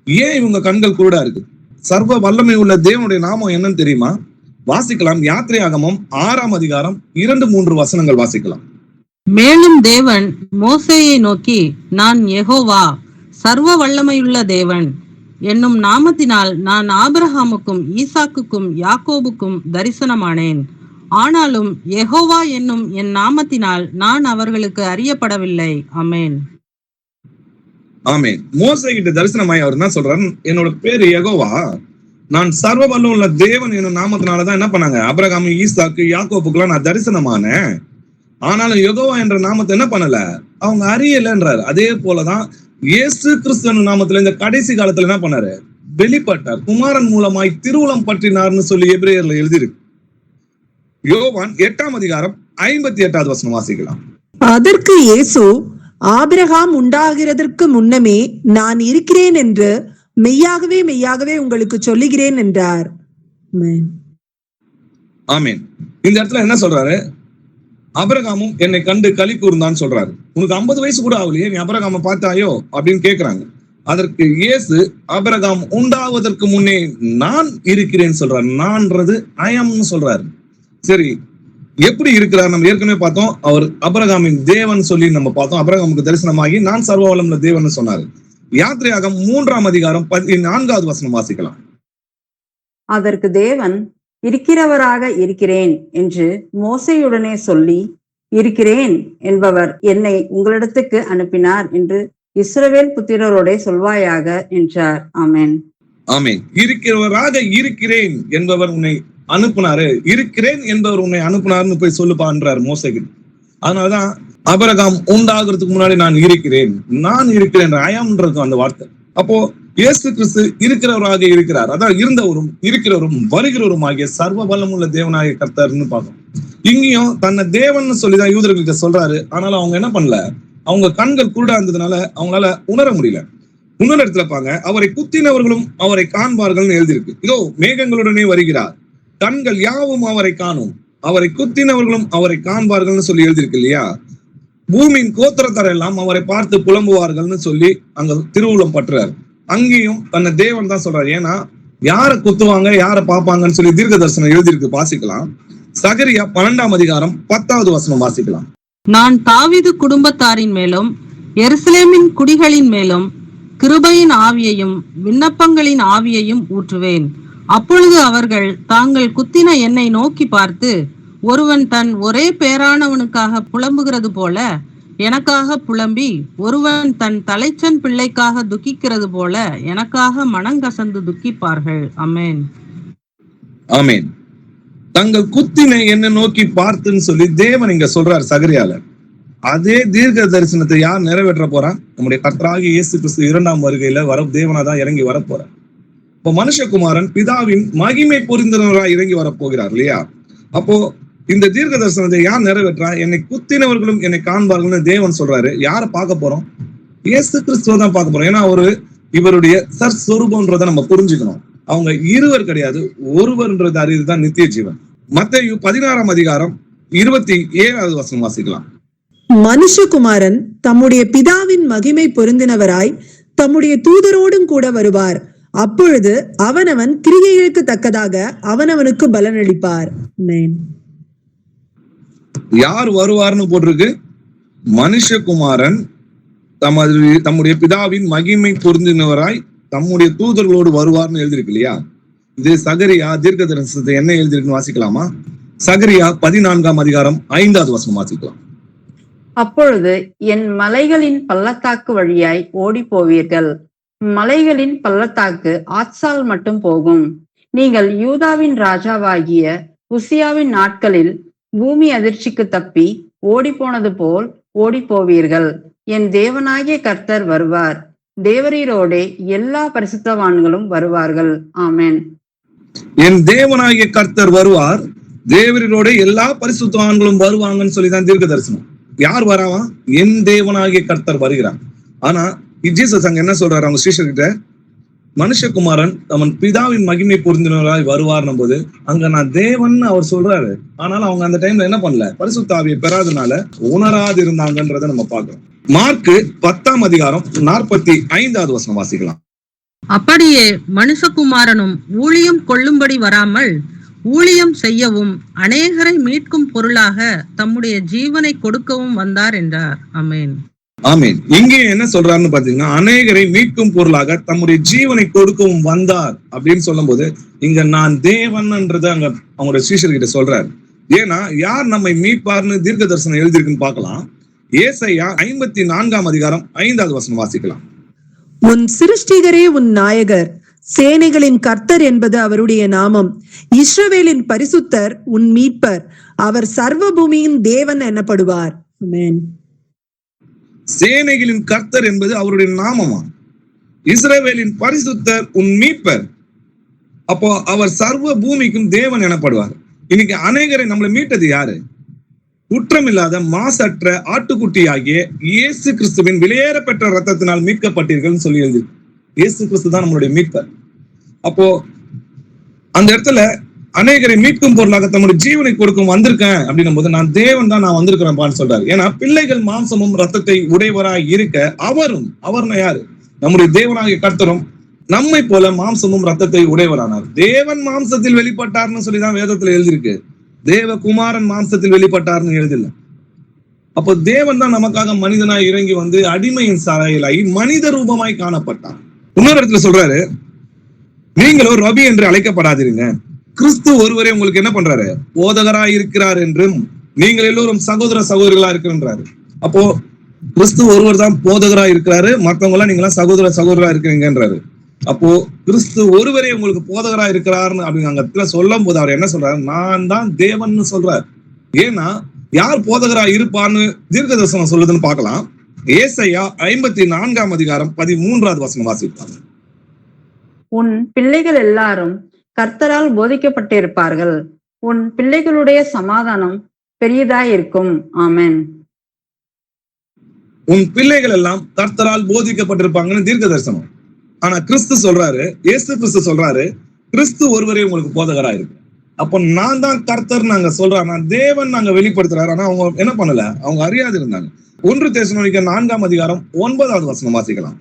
ஏன் இவங்க கண்கள் குருடா இருக்கு? சர்வ வல்லமை உள்ள தேவனுடைய நாமம் என்னன்னு தெரியுமா? வாசிக்கலாம். யாத்திரையாகமம் 6ஆம் அதிகாரம் 2-3 வசனங்கள் வாசிக்கலாம். மேலும் தேவன் மோசேயை நோக்கி, நான் யெகோவா சர்வ வல்லமையுள்ள தேவன் என்னும் நாமத்தினால் நான் ஆபிரகாமுக்கும் ஈசாக்குக்கும் யாக்கோபுக்கும் தரிசனமானேன். ஆனாலும் யெகோவா என்னும் என் நாமத்தினால் நான் அவர்களுக்கு அறியப்படவில்லை. ஆமென். ஆமென். மோசே கிட்ட தரிசனமாய் அவர் என்ன சொல்றாரு? என்னோட பேரு யெகோவா, நான் சர்வ வல்லம் உள்ள தேவன் என்னும் நாமத்தினாலதான் என்ன பண்ணாங்க? ஆபிரகாம், ஈசாக்கு, யாக்கோபுக்குலாம் நான் தரிசனமானேன். ஆனாலும் யெகோவா என்ற நாமத்தை என்ன பண்ணல? அவங்க அறியலன்றாரு. அதே போலதான் இயேசு கிறிஸ்து நாமத்துல இந்த கடைசி காலத்துல என்ன பண்ணாரு? வெளிப்பட்டார். குமாரன் மூலமாய் திருவுளம் பற்றினார்னு சொல்லி எபிரேயர்ல எழுதியிருக்கு. யோவான் 8ஆம் அதிகாரம் 58வது வசனம் வாசிக்கலாம். அதற்கு இயேசு, ஆபிரகாம் உண்டாகிறதற்கு முன்னமே நான் இருக்கிறேன் என்று மெய்யாகவே மெய்யாகவே உங்களுக்கு சொல்லுகிறேன் என்றார். ஆமென். ஆமென். இந்த இடத்துல என்ன சொல்றாரு? ஆபிரகாமும் என்னை கண்டு களி கூர்ந்தான்னு சொல்றாரு. உனக்கு 50 வயசு கூட ஆகலையே, நீ ஆபிரகாமை பார்த்தாயோ அப்படின்னு கேக்குறாங்க. அதற்கு இயேசு, ஆபிரகாம் உண்டாவதற்கு முன்னே நான் இருக்கிறேன்னு சொல்றாரு. நான்றது ஐயம்னு சொல்றாரு. சரி, எப்படி இருக்கிறார்? நம்ம ஏற்கனவே பார்த்தோம். அவர் ஆபிரகாமின் தேவன் சொல்லி நம்ம பார்த்தோம். ஆபிரகாமுக்கு தரிசனமாகி நான் சர்வ வல்லமுள்ள தேவன் சொன்னாரு. யாத்திரையாகமம் 3ஆம் அதிகாரம் 14வது வசனம் வாசிக்கலாம். அதற்கு தேவன், இருக்கிறவராக இருக்கிறேன் என்று மோசேயுடனே சொல்லி, இருக்கிறேன் என்பவர் என்னை உங்களிடத்துக்கு அனுப்பினார் என்று இஸ்ரவேல் புத்திரரோட சொல்வாயாக என்றார். ஆமென். ஆமென். இருக்கிறவராக இருக்கிறேன் என்பவர் உன்னை அனுப்புனாரு, இருக்கிறேன் என்பவர் உன்னை அனுப்புனாருன்னு போய் சொல்லுப்பான்றார் மோசேக்கு. அதனாலதான் ஆபிரகாம் உண்டாகிறதுக்கு முன்னாடி நான் இருக்கிறேன், நான் இருக்கிறேன், ஐயம்ன்றது அந்த வார்த்தை. அப்போ இயேசு கிறிஸ்து இருக்கிறவராக இருக்கிறார். அதான் இருந்தவரும் இருக்கிறவரும் வருகிறவரும் ஆகிய சர்வ வல்லமுள்ள தேவனாகிய கர்த்தர்னு பார்க்கணும். இங்கேயும் தன்னை தேவன் சொல்லிதான் யூதர்கள்கிட்ட சொல்றாரு. ஆனாலும் அவங்க என்ன பண்ணல, அவங்க கண்கள் குருடா இருந்ததுனால அவங்களால உணர முடியல. இன்னொரு இடத்துல பாங்க, அவரை குத்தினவர்களும் அவரை காண்பார்கள்னு எழுதியிருக்கு. இதோ மேகங்களுடனே வருகிறார், கண்கள் யாவும் அவரை காணும், அவரை குத்தினவர்களும் அவரை காண்பார்கள்னு சொல்லி எழுதியிருக்கு இல்லையா? பூமியின் கோத்திரத்தார் எல்லாம் அவரை பார்த்து புலம்புவார்கள்னு சொல்லி அங்க திருவுளம் பற்றுறாரு. அங்கேயும் தன்னை தேவன் தான் சொல்றாரு. ஏன்னா யாரை குத்துவாங்க யாரை பார்ப்பாங்கன்னு சொல்லி தீர்க்க தரிசனம் எழுதியிருக்கு. வாசிக்கலாம். சகரியா 12ஆம் அதிகாரம் 10வது வசனம் வாசிக்கலாம். நான் தாவீது குடும்பத்தாரின் மேலும் எருசலேமின் குடிகளின் மேலும் கிருபையின் ஆவியையும் விண்ணப்பங்களின் ஆவியையும் ஊற்றுவேன். அப்பொழுது அவர்கள் தாங்கள் குத்தின என்னை நோக்கி பார்த்து, ஒருவன் தன் ஒரே பேரானவனுக்காக புலம்புகிறது போல எனக்காக புலம்பி, ஒருவன் தன் தலைச்சன் பிள்ளைக்காக துக்கிக்கிறது போல எனக்காக மனங்கசந்து துக்கிப்பார்கள். ஆமென். ஆமென். தங்கள் குத்தினை என்ன நோக்கி பார்த்துன்னு சொல்லி தேவன் இங்க சொல்றாரு சகரியால. அதே தீர்க்க தரிசனத்தை யார் நிறைவேற்ற போறா? நம்முடைய கர்த்தராகிய இயேசு கிறிஸ்து 2ஆம் வருகையில தேவனாதான் இறங்கி வரப்போறார். இப்போ மனுஷகுமாரன் பிதாவின் மகிமை பொருந்தினவராய் இறங்கி வரப்போகிறார் இல்லையா? அப்போ இந்த தீர்க்க தரிசனத்தை யார் நிறைவேற்றா? என்னை குத்தினவர்களும் என்னை காண்பார்கள்னு தேவன் சொல்றாரு. யாரை பார்க்க போறோம்? இயேசு கிறிஸ்துவ தான் பார்க்க போறோம். ஏன்னா இவருடைய சற்ஸ்வரூபம்ன்றதை நம்ம புரிஞ்சுக்கணும். அவங்க இருவர் கிடையாது, ஒருவர்ன்றது அறிவுதான் நித்திய ஜீவன். மத்தேயு 16ஆம் அதிகாரம் 27வது வசனம் வாசிக்கலாம். மனுஷகுமாரன் தம்முடைய பிதாவின் மகிமை பொருந்தினவராய் தம்முடைய தூதரோடும் கூட வருவார். அப்பொழுது அவனவன் கிரியைகளுக்கு தக்கதாக அவனவனுக்கு பலனளிப்பார். ஆமென். யார் வருவார்னு போட்டிருக்கு? மனுஷகுமாரன் தம்முடைய பிதாவின் மகிமை பொருந்தினவராய் தம்முடைய தூதர்களோடு வருவார்னு எழுதிருக்கு இல்லையா? இது சகரியா தீர்க்க தரிசனத்தை என்ன எழுதிருக்குன்னு வாசிக்கலாமா? சகரியா 14ஆம் அதிகாரம் 5வது வசனம் வாசிக்கலாம். அப்பொழுது என் மலைகளின் பள்ளத்தாக்கு வழியாய் ஓடி போவீர்கள். மலைகளின் பள்ளத்தாக்கு ஆத்சால் மட்டும் போகும். நீங்கள் யூதாவின் ராஜாவாகிய உசியாவின் நாட்களில் பூமி அதிர்ச்சிக்கு தப்பி ஓடி போனது போல் ஓடி போவீர்கள். என் தேவனாகிய கர்த்தர் வருவார், தேவரீரோடே எல்லா பரிசுத்தவான்களும் வருவார்கள். ஆமென். என் தேவனாகிய கர்த்தர் வருவார், தேவரீரோட எல்லா பரிசுத்தவான்களும் வருவாங்கன்னு சொல்லிதான் தீர்க்க தரிசனம். யார் வராவா? என் தேவனாகிய கர்த்தர் வருகிறார். ஆனா ஜீசஸ் அங்க என்ன சொல்றாரு அவங்க சீஷர்கிட்ட? மனுஷகுமாரன் அவன் பிதாவின் மகிமை பொருந்தினவராய் வருவார்னும் போது அங்க நான் தேவன் அவர் சொல்றாரு. ஆனாலும் அவங்க அந்த டைம்ல என்ன பண்ணல? பரிசுத்த ஆவியை பெறாதனால உணராது இருந்தாங்கன்றத நம்ம பார்க்கிறோம். மார்க்கு 10ஆம் அதிகாரம் 45வது வசனம் வாசிக்கலாம். அப்படியே மனுஷகுமாரனும் ஊழியம் கொள்ளும்படி வராமல் ஊழியம் செய்யவும் அநேகரை மீட்கும் பொருளாக தம்முடைய ஜீவனை கொடுக்கவும் வந்தார் என்றார். ஆமென். ஆமென். இங்கே என்ன சொல்றாருன்னு பாத்தீங்கன்னா, அநேகரை மீட்கும் பொருளாக தம்முடைய ஜீவனை கொடுக்கவும் வந்தார் அப்படின்னு சொல்லும் போது இங்க நான் தேவன்ன்றத அங்க அவங்களுடைய சீஷர்கிட்ட சொல்றாரு. ஏன்னா யார் நம்மை மீட்பார்னு தீர்க்க தரிசனம் எழுதிருக்குன்னு பார்க்கலாம். ஏசாயா 54ஆம் அதிகாரம் 5வது வசனம் வாசிக்கலாம். உன் சிருஷ்டிகரே உன் நாயகர், சேனைகளின் கர்த்தர் என்பது அவருடைய நாமம். இஸ்ரவேலின் பரிசுத்தர் உன் மீட்பர், அவர் சர்வ பூமியின் தேவன் எனப்படுவார். ஆமென். சேனைகளின் கர்த்தர் என்பது அவருடைய நாமமா? இஸ்ரவேலின் பரிசுத்தர் உன் மீட்பர், அப்போ அவர் சர்வ பூமிக்கும் தேவன் எனப்படுவார். இன்னைக்கு அநேகரை நம்மளை மீட்டது யாரு? குற்றமில்லாத மாசற்ற ஆட்டுக்குட்டியாகிய இயேசு கிறிஸ்துவின் விலையேற பெற்ற ரத்தத்தினால் மீட்கப்பட்டீர்கள் சொல்லி எழுதி. இயேசு கிறிஸ்து தான் நம்மளுடைய மீட்பர். அப்போ அந்த இடத்துல அநேகரை மீட்கும் பொருளாக தம்முடைய ஜீவனை கொடுக்கும் வந்திருக்கேன் அப்படின்னும் போது நான் தேவன் தான் நான் வந்திருக்கிறேன்பான்னு சொல்றாரு. ஏன்னா பிள்ளைகள் மாம்சமும் ரத்தத்தை உடையவராய் இருக்க அவர்னா யாரு? நம்முடைய தேவனாகிய கர்த்தரும் நம்மை போல மாம்சமும் ரத்தத்தை உடையவரானார். தேவன் மாம்சத்தில் வெளிப்பட்டார்னு சொல்லிதான் வேதத்துல எழுதியிருக்கு. தேவகுமாரன் மாம்சத்தில் வெளிப்பட்டார்னு எழுதில்ல. அப்போ தேவன் தான் நமக்காக மனிதனாய் இறங்கி வந்து அடிமையின் சாயலாகி மனித ரூபமாய் காணப்பட்டார். இன்னொரு இடத்துல சொல்றாரு, நீங்களும் ரபி என்று அழைக்கப்படாதீருங்க, கிறிஸ்து ஒருவரே உங்களுக்கு என்ன பண்றாரு? போதகராய் இருக்கிறார் என்றும் நீங்கள் எல்லோரும் சகோதர சகோதரிகளா இருக்கிறாரு. அப்போ கிறிஸ்து ஒருவர் தான் போதகராய் இருக்கிறாரு, மற்றவங்க எல்லாம் நீங்க சகோதர சகோதரா இருக்கிறீங்கன்றாரு. அப்போ கிறிஸ்து ஒருவரே உங்களுக்கு போதகரா இருக்கிறாருன்னு அப்படின்னு அங்க சொல்லும் போது அவர் என்ன சொல்றாரு? நான் தான் தேவன் சொல்றாரு. ஏன்னா யார் போதகரா இருப்பான்னு தீர்க்க தரிசனம் சொல்லுதுன்னு பார்க்கலாம். ஏசாயா 54ஆம் அதிகாரம் 13வது வசனம் வாசிப்பாங்க. உன் பிள்ளைகள் எல்லாரும் கர்த்தரால் போதிக்கப்பட்டிருப்பார்கள், உன் பிள்ளைகளுடைய சமாதானம் பெரியதாயிருக்கும். ஆமென். உன் பிள்ளைகள் எல்லாம் கர்த்தரால் போதிக்கப்பட்டிருப்பாங்கன்னு தீர்க்க தரிசனம். ஆனா கிறிஸ்து சொல்றாரு, இயேசு கிறிஸ்து சொல்றாரு, கிறிஸ்து ஒருவரே உங்களுக்கு போதகரா இருக்கு. அப்போ நான் தான் கர்த்தர் நாங்க சொல்றோம், நான் தேவன் நாங்க வெளிப்படுத்துறாரு. ஆனா அவங்க என்ன பண்ணல, அவங்க அறியாது இருந்தாங்க. 1 தெசலோனிக்கர் 4ஆம் அதிகாரம் 9வது வசனம் வாசிக்கலாம்.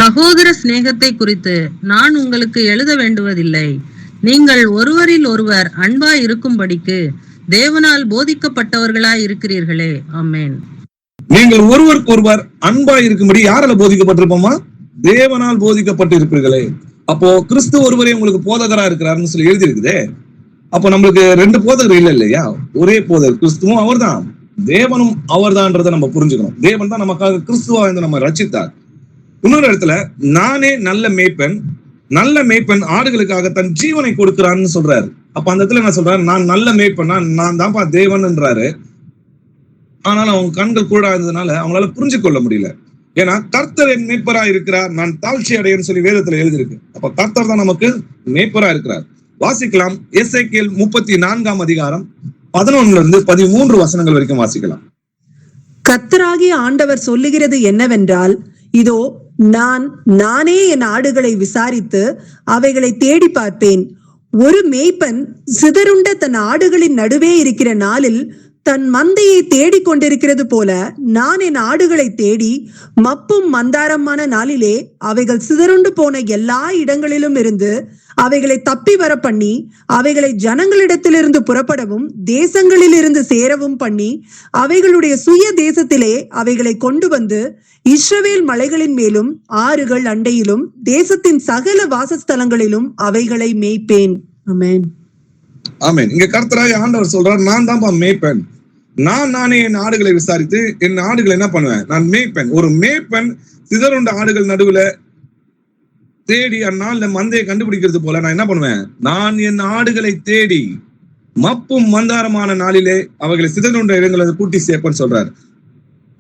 சகோதர சிநேகத்தை குறித்து நான் உங்களுக்கு எழுத வேண்டுவதில்லை. நீங்கள் ஒருவரில் ஒருவர் அன்பாய் இருக்கும்படிக்கு தேவனால் போதிக்கப்பட்டவர்களாய் இருக்கிறீர்களே. ஆமென். நீங்கள் ஒருவருக்கு ஒருவர் அன்பாய் இருக்கும்படி யாரால போதிக்கப்பட்டிருப்போமா? தேவனால் போதிக்கப்பட்டு இருப்பீர்களே. அப்போ கிறிஸ்து ஒருவரே உங்களுக்கு போதகரா இருக்கிறாருன்னு சொல்லி எழுதி இருக்குதே. அப்போ நம்மளுக்கு 2 போதகர் இல்லையா? ஒரே போதகர், கிறிஸ்துவும் அவர்தான், தேவனும் அவர்தான்றதை நம்ம புரிஞ்சுக்கணும். தேவன் தான் நமக்காக கிறிஸ்துவா வந்து நம்ம ரட்சித்தார். இன்னொரு இடத்துல நானே நல்ல மேய்ப்பன், நல்ல மேய்ப்பன் ஆடுகளுக்காக தன் ஜீவனை கொடுக்கிறான்னு சொல்றாரு. அப்ப அந்த இடத்துல என்ன சொல்றாரு, நான் நல்ல மேய்ப்பன், நான் தான்ப்பா தேவன்ன்றாரு. ஆனாலும் அவங்க கண்கள் கூட இருந்ததுனால அவங்களால புரிஞ்சு கொள்ள முடியல. ஏன்னா கர்த்தர் என் மேய்ப்பரா இருக்கிறார், நான் தாழ்ச்சி அடையன்னு சொல்லி வேதத்துல எழுதியிருக்கு. அப்ப கர்த்தர் தான் நமக்கு மேய்ப்பரா இருக்கிறார். வாசிக்கலாம். எசேக்கியேல் 34ஆம் அதிகாரம் 11 to 13 வசனங்கள் வரைக்கும் வாசிக்கலாம். கர்த்தராகிய ஆண்டவர் சொல்லுகிறது என்னவென்றால், இதோ நானே என் ஆடுகளை விசாரித்து அவைகளை தேடி பார்ப்பேன். ஒரு மேய்ப்பன் சிதறுண்ட தன் ஆடுகளின் நடுவே இருக்கிற நாளில் தன் மந்தையை தேடி கொண்டிருக்கிறது போல நான் என் ஆடுகளை தேடி மப்பும் மந்தாரமான நாளிலே அவைகள் சிதறுண்டு போன எல்லா இடங்களிலும் இருந்து அவைகளை தப்பி வர பண்ணி அவைகளை ஜனங்களிடத்திலிருந்து புறப்படவும் தேசங்களில் இருந்து சேரவும் பண்ணி அவைகளுடைய சுய தேசத்திலே அவைகளை கொண்டு வந்து இஸ்ரவேல் மலைகளின் மேலும் ஆறுகள் அண்டையிலும் தேசத்தின் சகல வாசஸ்தலங்களிலும் அவைகளை மேய்ப்பேன். ஆமென். ஆமென். இங்க கர்த்தராகிய ஆண்டவர் சொல்றார், நான் தான்ப்பா மேய்ப்பன், நானே என் ஆடுகளை விசாரித்து என் ஆடுகளை என்ன பண்ணுவேன், நான் மேய்ப்பன். ஒரு மேய்ப்பன் சிதறுண்ட ஆடுகள் நடுவுல தேடி அந்நாள்ல மந்தையை கண்டுபிடிக்கிறது போல நான் என்ன பண்ணுவேன், நான் என் ஆடுகளை தேடி மப்பும் மந்தாரமான நாளிலே அவைகளை சிதறுண்ட இடங்களை கூட்டி சேர்ப்பேன்னு சொல்றாரு.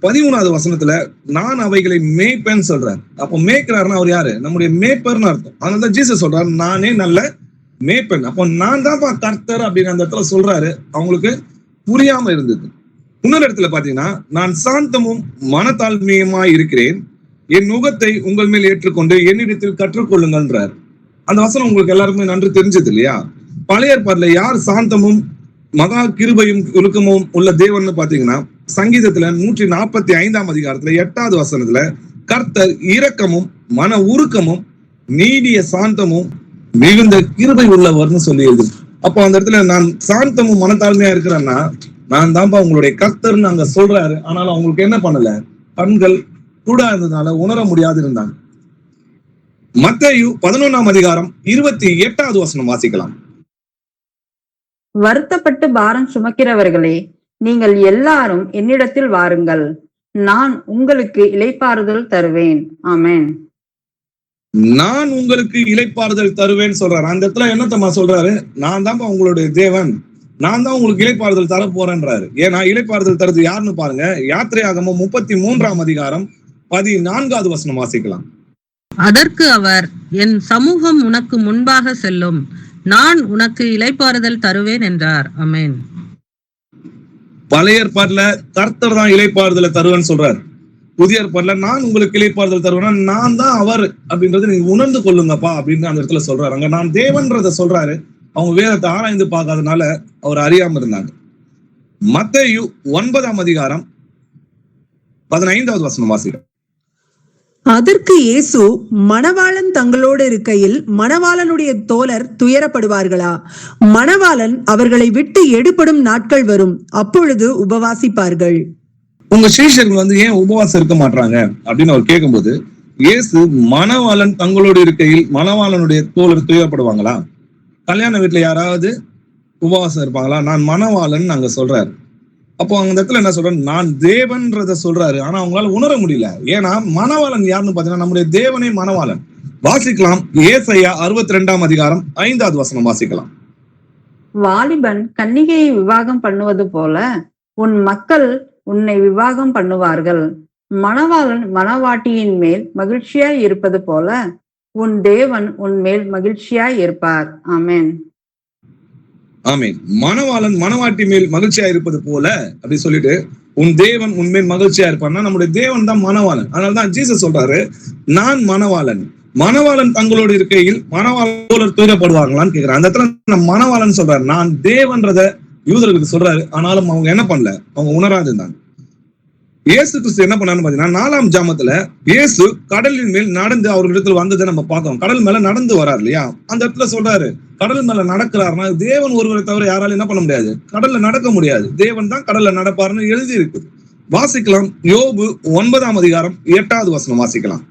13வது வசனத்துல நான் அவைகளை மேய்ப்பேன்னு சொல்றாரு. அப்போ மேய்க்கிறாருன்னா அவர் யாரு? நம்முடைய மேய்ப்பர்னு அர்த்தம். அதனால ஜீசஸ் சொல்றாரு, நானே நல்ல மேய்ப்பன். அப்போ நான் தான்ப்பா கர்த்தர் அப்படின்னு அந்த இடத்துல சொல்றாரு. அவங்களுக்கு புரியாம இருந்தது. இன்னொரு இடத்துல பாத்தீங்கன்னா, நான் சாந்தமும் மனத்தாழ்மையுமாய் இருக்கிறேன், என் நுகத்தை உங்கள் மேல் ஏற்றுக்கொண்டு என்னிடத்தில் கற்றுக்கொள்ளுங்கன்றார். அந்த வசனம் உங்களுக்கு எல்லாருக்குமே நன்று தெரிஞ்சது இல்லையா? பழைய ஏற்பாட்டுல யார் சாந்தமும் மகா கிருபையும் ஒழுக்கமும் உள்ள தேவன் பாத்தீங்கன்னா, சங்கீதத்துல 145ஆம் அதிகாரத்துல 8வது வசனத்துல கர்த்தர் இரக்கமும் மன உருக்கமும் நீடிய சாந்தமும் மிகுந்த கிருபை உள்ளவர்னு சொல்லி எழுது. அப்போ அந்த இடத்துல நான் சாந்தமும் மனத்தாழ்மையா இருக்கிறேன்னா நான் தான்ப்பா உங்களுடைய கர்த்தர்னு அங்க சொல்றாரு. ஆனாலும் அவங்களுக்கு என்ன பண்ணல, கண்கள் கூட இருந்ததுனால உணர முடியாது இருந்தாங்க. மத்தேயு 11ஆம் அதிகாரம் 28வது வசனம் வாசிக்கலாம். வருத்தப்பட்டு பாரம் சுமக்கிறவர்களே, நீங்கள் எல்லாரும் என்னிடத்தில் வாருங்கள், நான் உங்களுக்கு இளைப்பாறுதல் தருவேன். ஆமென். நான் உங்களுக்கு இளைப்பாறுதல் தருவேன்னு சொல்றாரு. அந்த இடத்துல என்னத்தம்மா சொல்றாரு, நான் தான்ப்பா உங்களுடைய தேவன், நான் தான் உங்களுக்கு இளைப்பாறுதல் தர போறேன்றாரு. ஏன்னா இளைப்பாறுதல் தருது யாருன்னு பாருங்க. யாத்திரையாகமம் 33ஆம் அதிகாரம் 14வது வசனம் வாசிக்கலாம். அதற்கு அவர், என் சமூகம் உனக்கு முன்பாக செல்லும், நான் உனக்கு இளைப்பாறுதல் தருவேன் என்றார். ஆமென். பழைய ஏற்பாட்டுல கர்த்தர் தான் இளைப்பாறுதலை தருவேன்னு சொல்றாரு. புதிய ஏற்பாட்டுல நான் உங்களுக்கு இளைப்பாறுதல் தருவேன்னா நான் தான் அவர் அப்படின்றது நீங்க உணர்ந்து கொள்ளுங்கப்பா அப்படின்னு அந்த இடத்துல சொல்றாரு. அங்க நான் தேவன்றத சொல்றாரு. அவங்க வேதத்தை ஆராய்ந்து பார்க்காதனால அவர் அறியாம இருந்தாங்க. மத்தேயு 9ஆம் அதிகாரம் 15வது வசனம் வாசிக்கிறேன். அதற்கு இயேசு, மணவாளன் தங்களோடு இருக்கையில் மணவாளனுடைய தோழர் துயரப்படுவார்களா? மணவாளன் அவர்களை விட்டு எடுபடும் நாட்கள் வரும், அப்பொழுது உபவாசிப்பார்கள். உங்க சீஷர்கள் ஏன் உபவாசம் இருக்க மாட்டாங்க அப்படின்னு அவர் கேட்கும்போது, இயேசு மணவாளன் தங்களோடு இருக்கையில் மணவாளனுடைய தோழர் துயரப்படுவாங்களா? கல்யாண வீட்டுல யாராவது உபவாசம் இருப்பாங்களா? நான் மணவாளன் அங்க சொல்றாரு. அப்போ அந்த இடத்துல என்ன சொல்றேன், நான் தேவன்றத சொல்றாரு. ஆனா அவங்களால உணர முடியல. ஏன்னா மணவாளன் யாருன்னு பாத்தீங்கன்னா நம்முடைய தேவனே மணவாளன். வாசிக்கலாம். ஏசாயா 62ஆம் அதிகாரம் 5வது வசனம் வாசிக்கலாம். வாலிபன் கன்னிகையை விவாகம் பண்ணுவது போல உன் மக்கள் உன்னை விவாகம் பண்ணுவார்கள். மணவாளன் மணவாட்டியின் மேல் மகிழ்ச்சியாய் இருப்பது போல உன் தேவன் உன் மேல் மகிழ்ச்சியாய் இருப்பார். ஆமென். ஆமீன். மணவாளன் மணவாட்டி மேல் மகிழ்ச்சியா இருப்பது போல அப்படி சொல்லிட்டு உன் தேவன் உன்மேல் மகிழ்ச்சியா இருப்பான்னா நம்முடைய தேவன் தான் மணவாளன். அதனாலதான் ஜீசஸ் சொல்றாரு, நான் மணவாளன். மணவாளன் தங்களோடு இருக்கையில் மணவாளர் துயரப்படுவாங்களான்னு கேட்கிறார். அந்த இடத்துல மணவாளன் சொல்றாரு, நான் தேவன்றத யூதர்களுக்கு சொல்றாரு. ஆனாலும் அவங்க என்ன பண்ணல, அவங்க உணராது இருந்தாங்க. இயேசு கிறிஸ்து என்ன பண்ணான்னு பாத்தீங்கன்னா 4ஆம் ஜாமத்துல இயேசு கடலின் மேல் நடந்து அவர்களிடத்துல வந்ததை நம்ம பார்த்தோம். கடல் மேல நடந்து வராரு இல்லையா, அந்த இடத்துல சொல்றாரு கடல் மேல நடக்கிறாருன்னா தேவன் ஒருவரை தவிர யாராலும் என்ன பண்ண முடியாது, கடல்ல நடக்க முடியாது. தேவன் தான் கடல்ல நடப்பாருன்னு எழுதி இருக்குது. வாசிக்கலாம். யோபு 9ஆம் அதிகாரம் 8வது வசனம் வாசிக்கலாம்.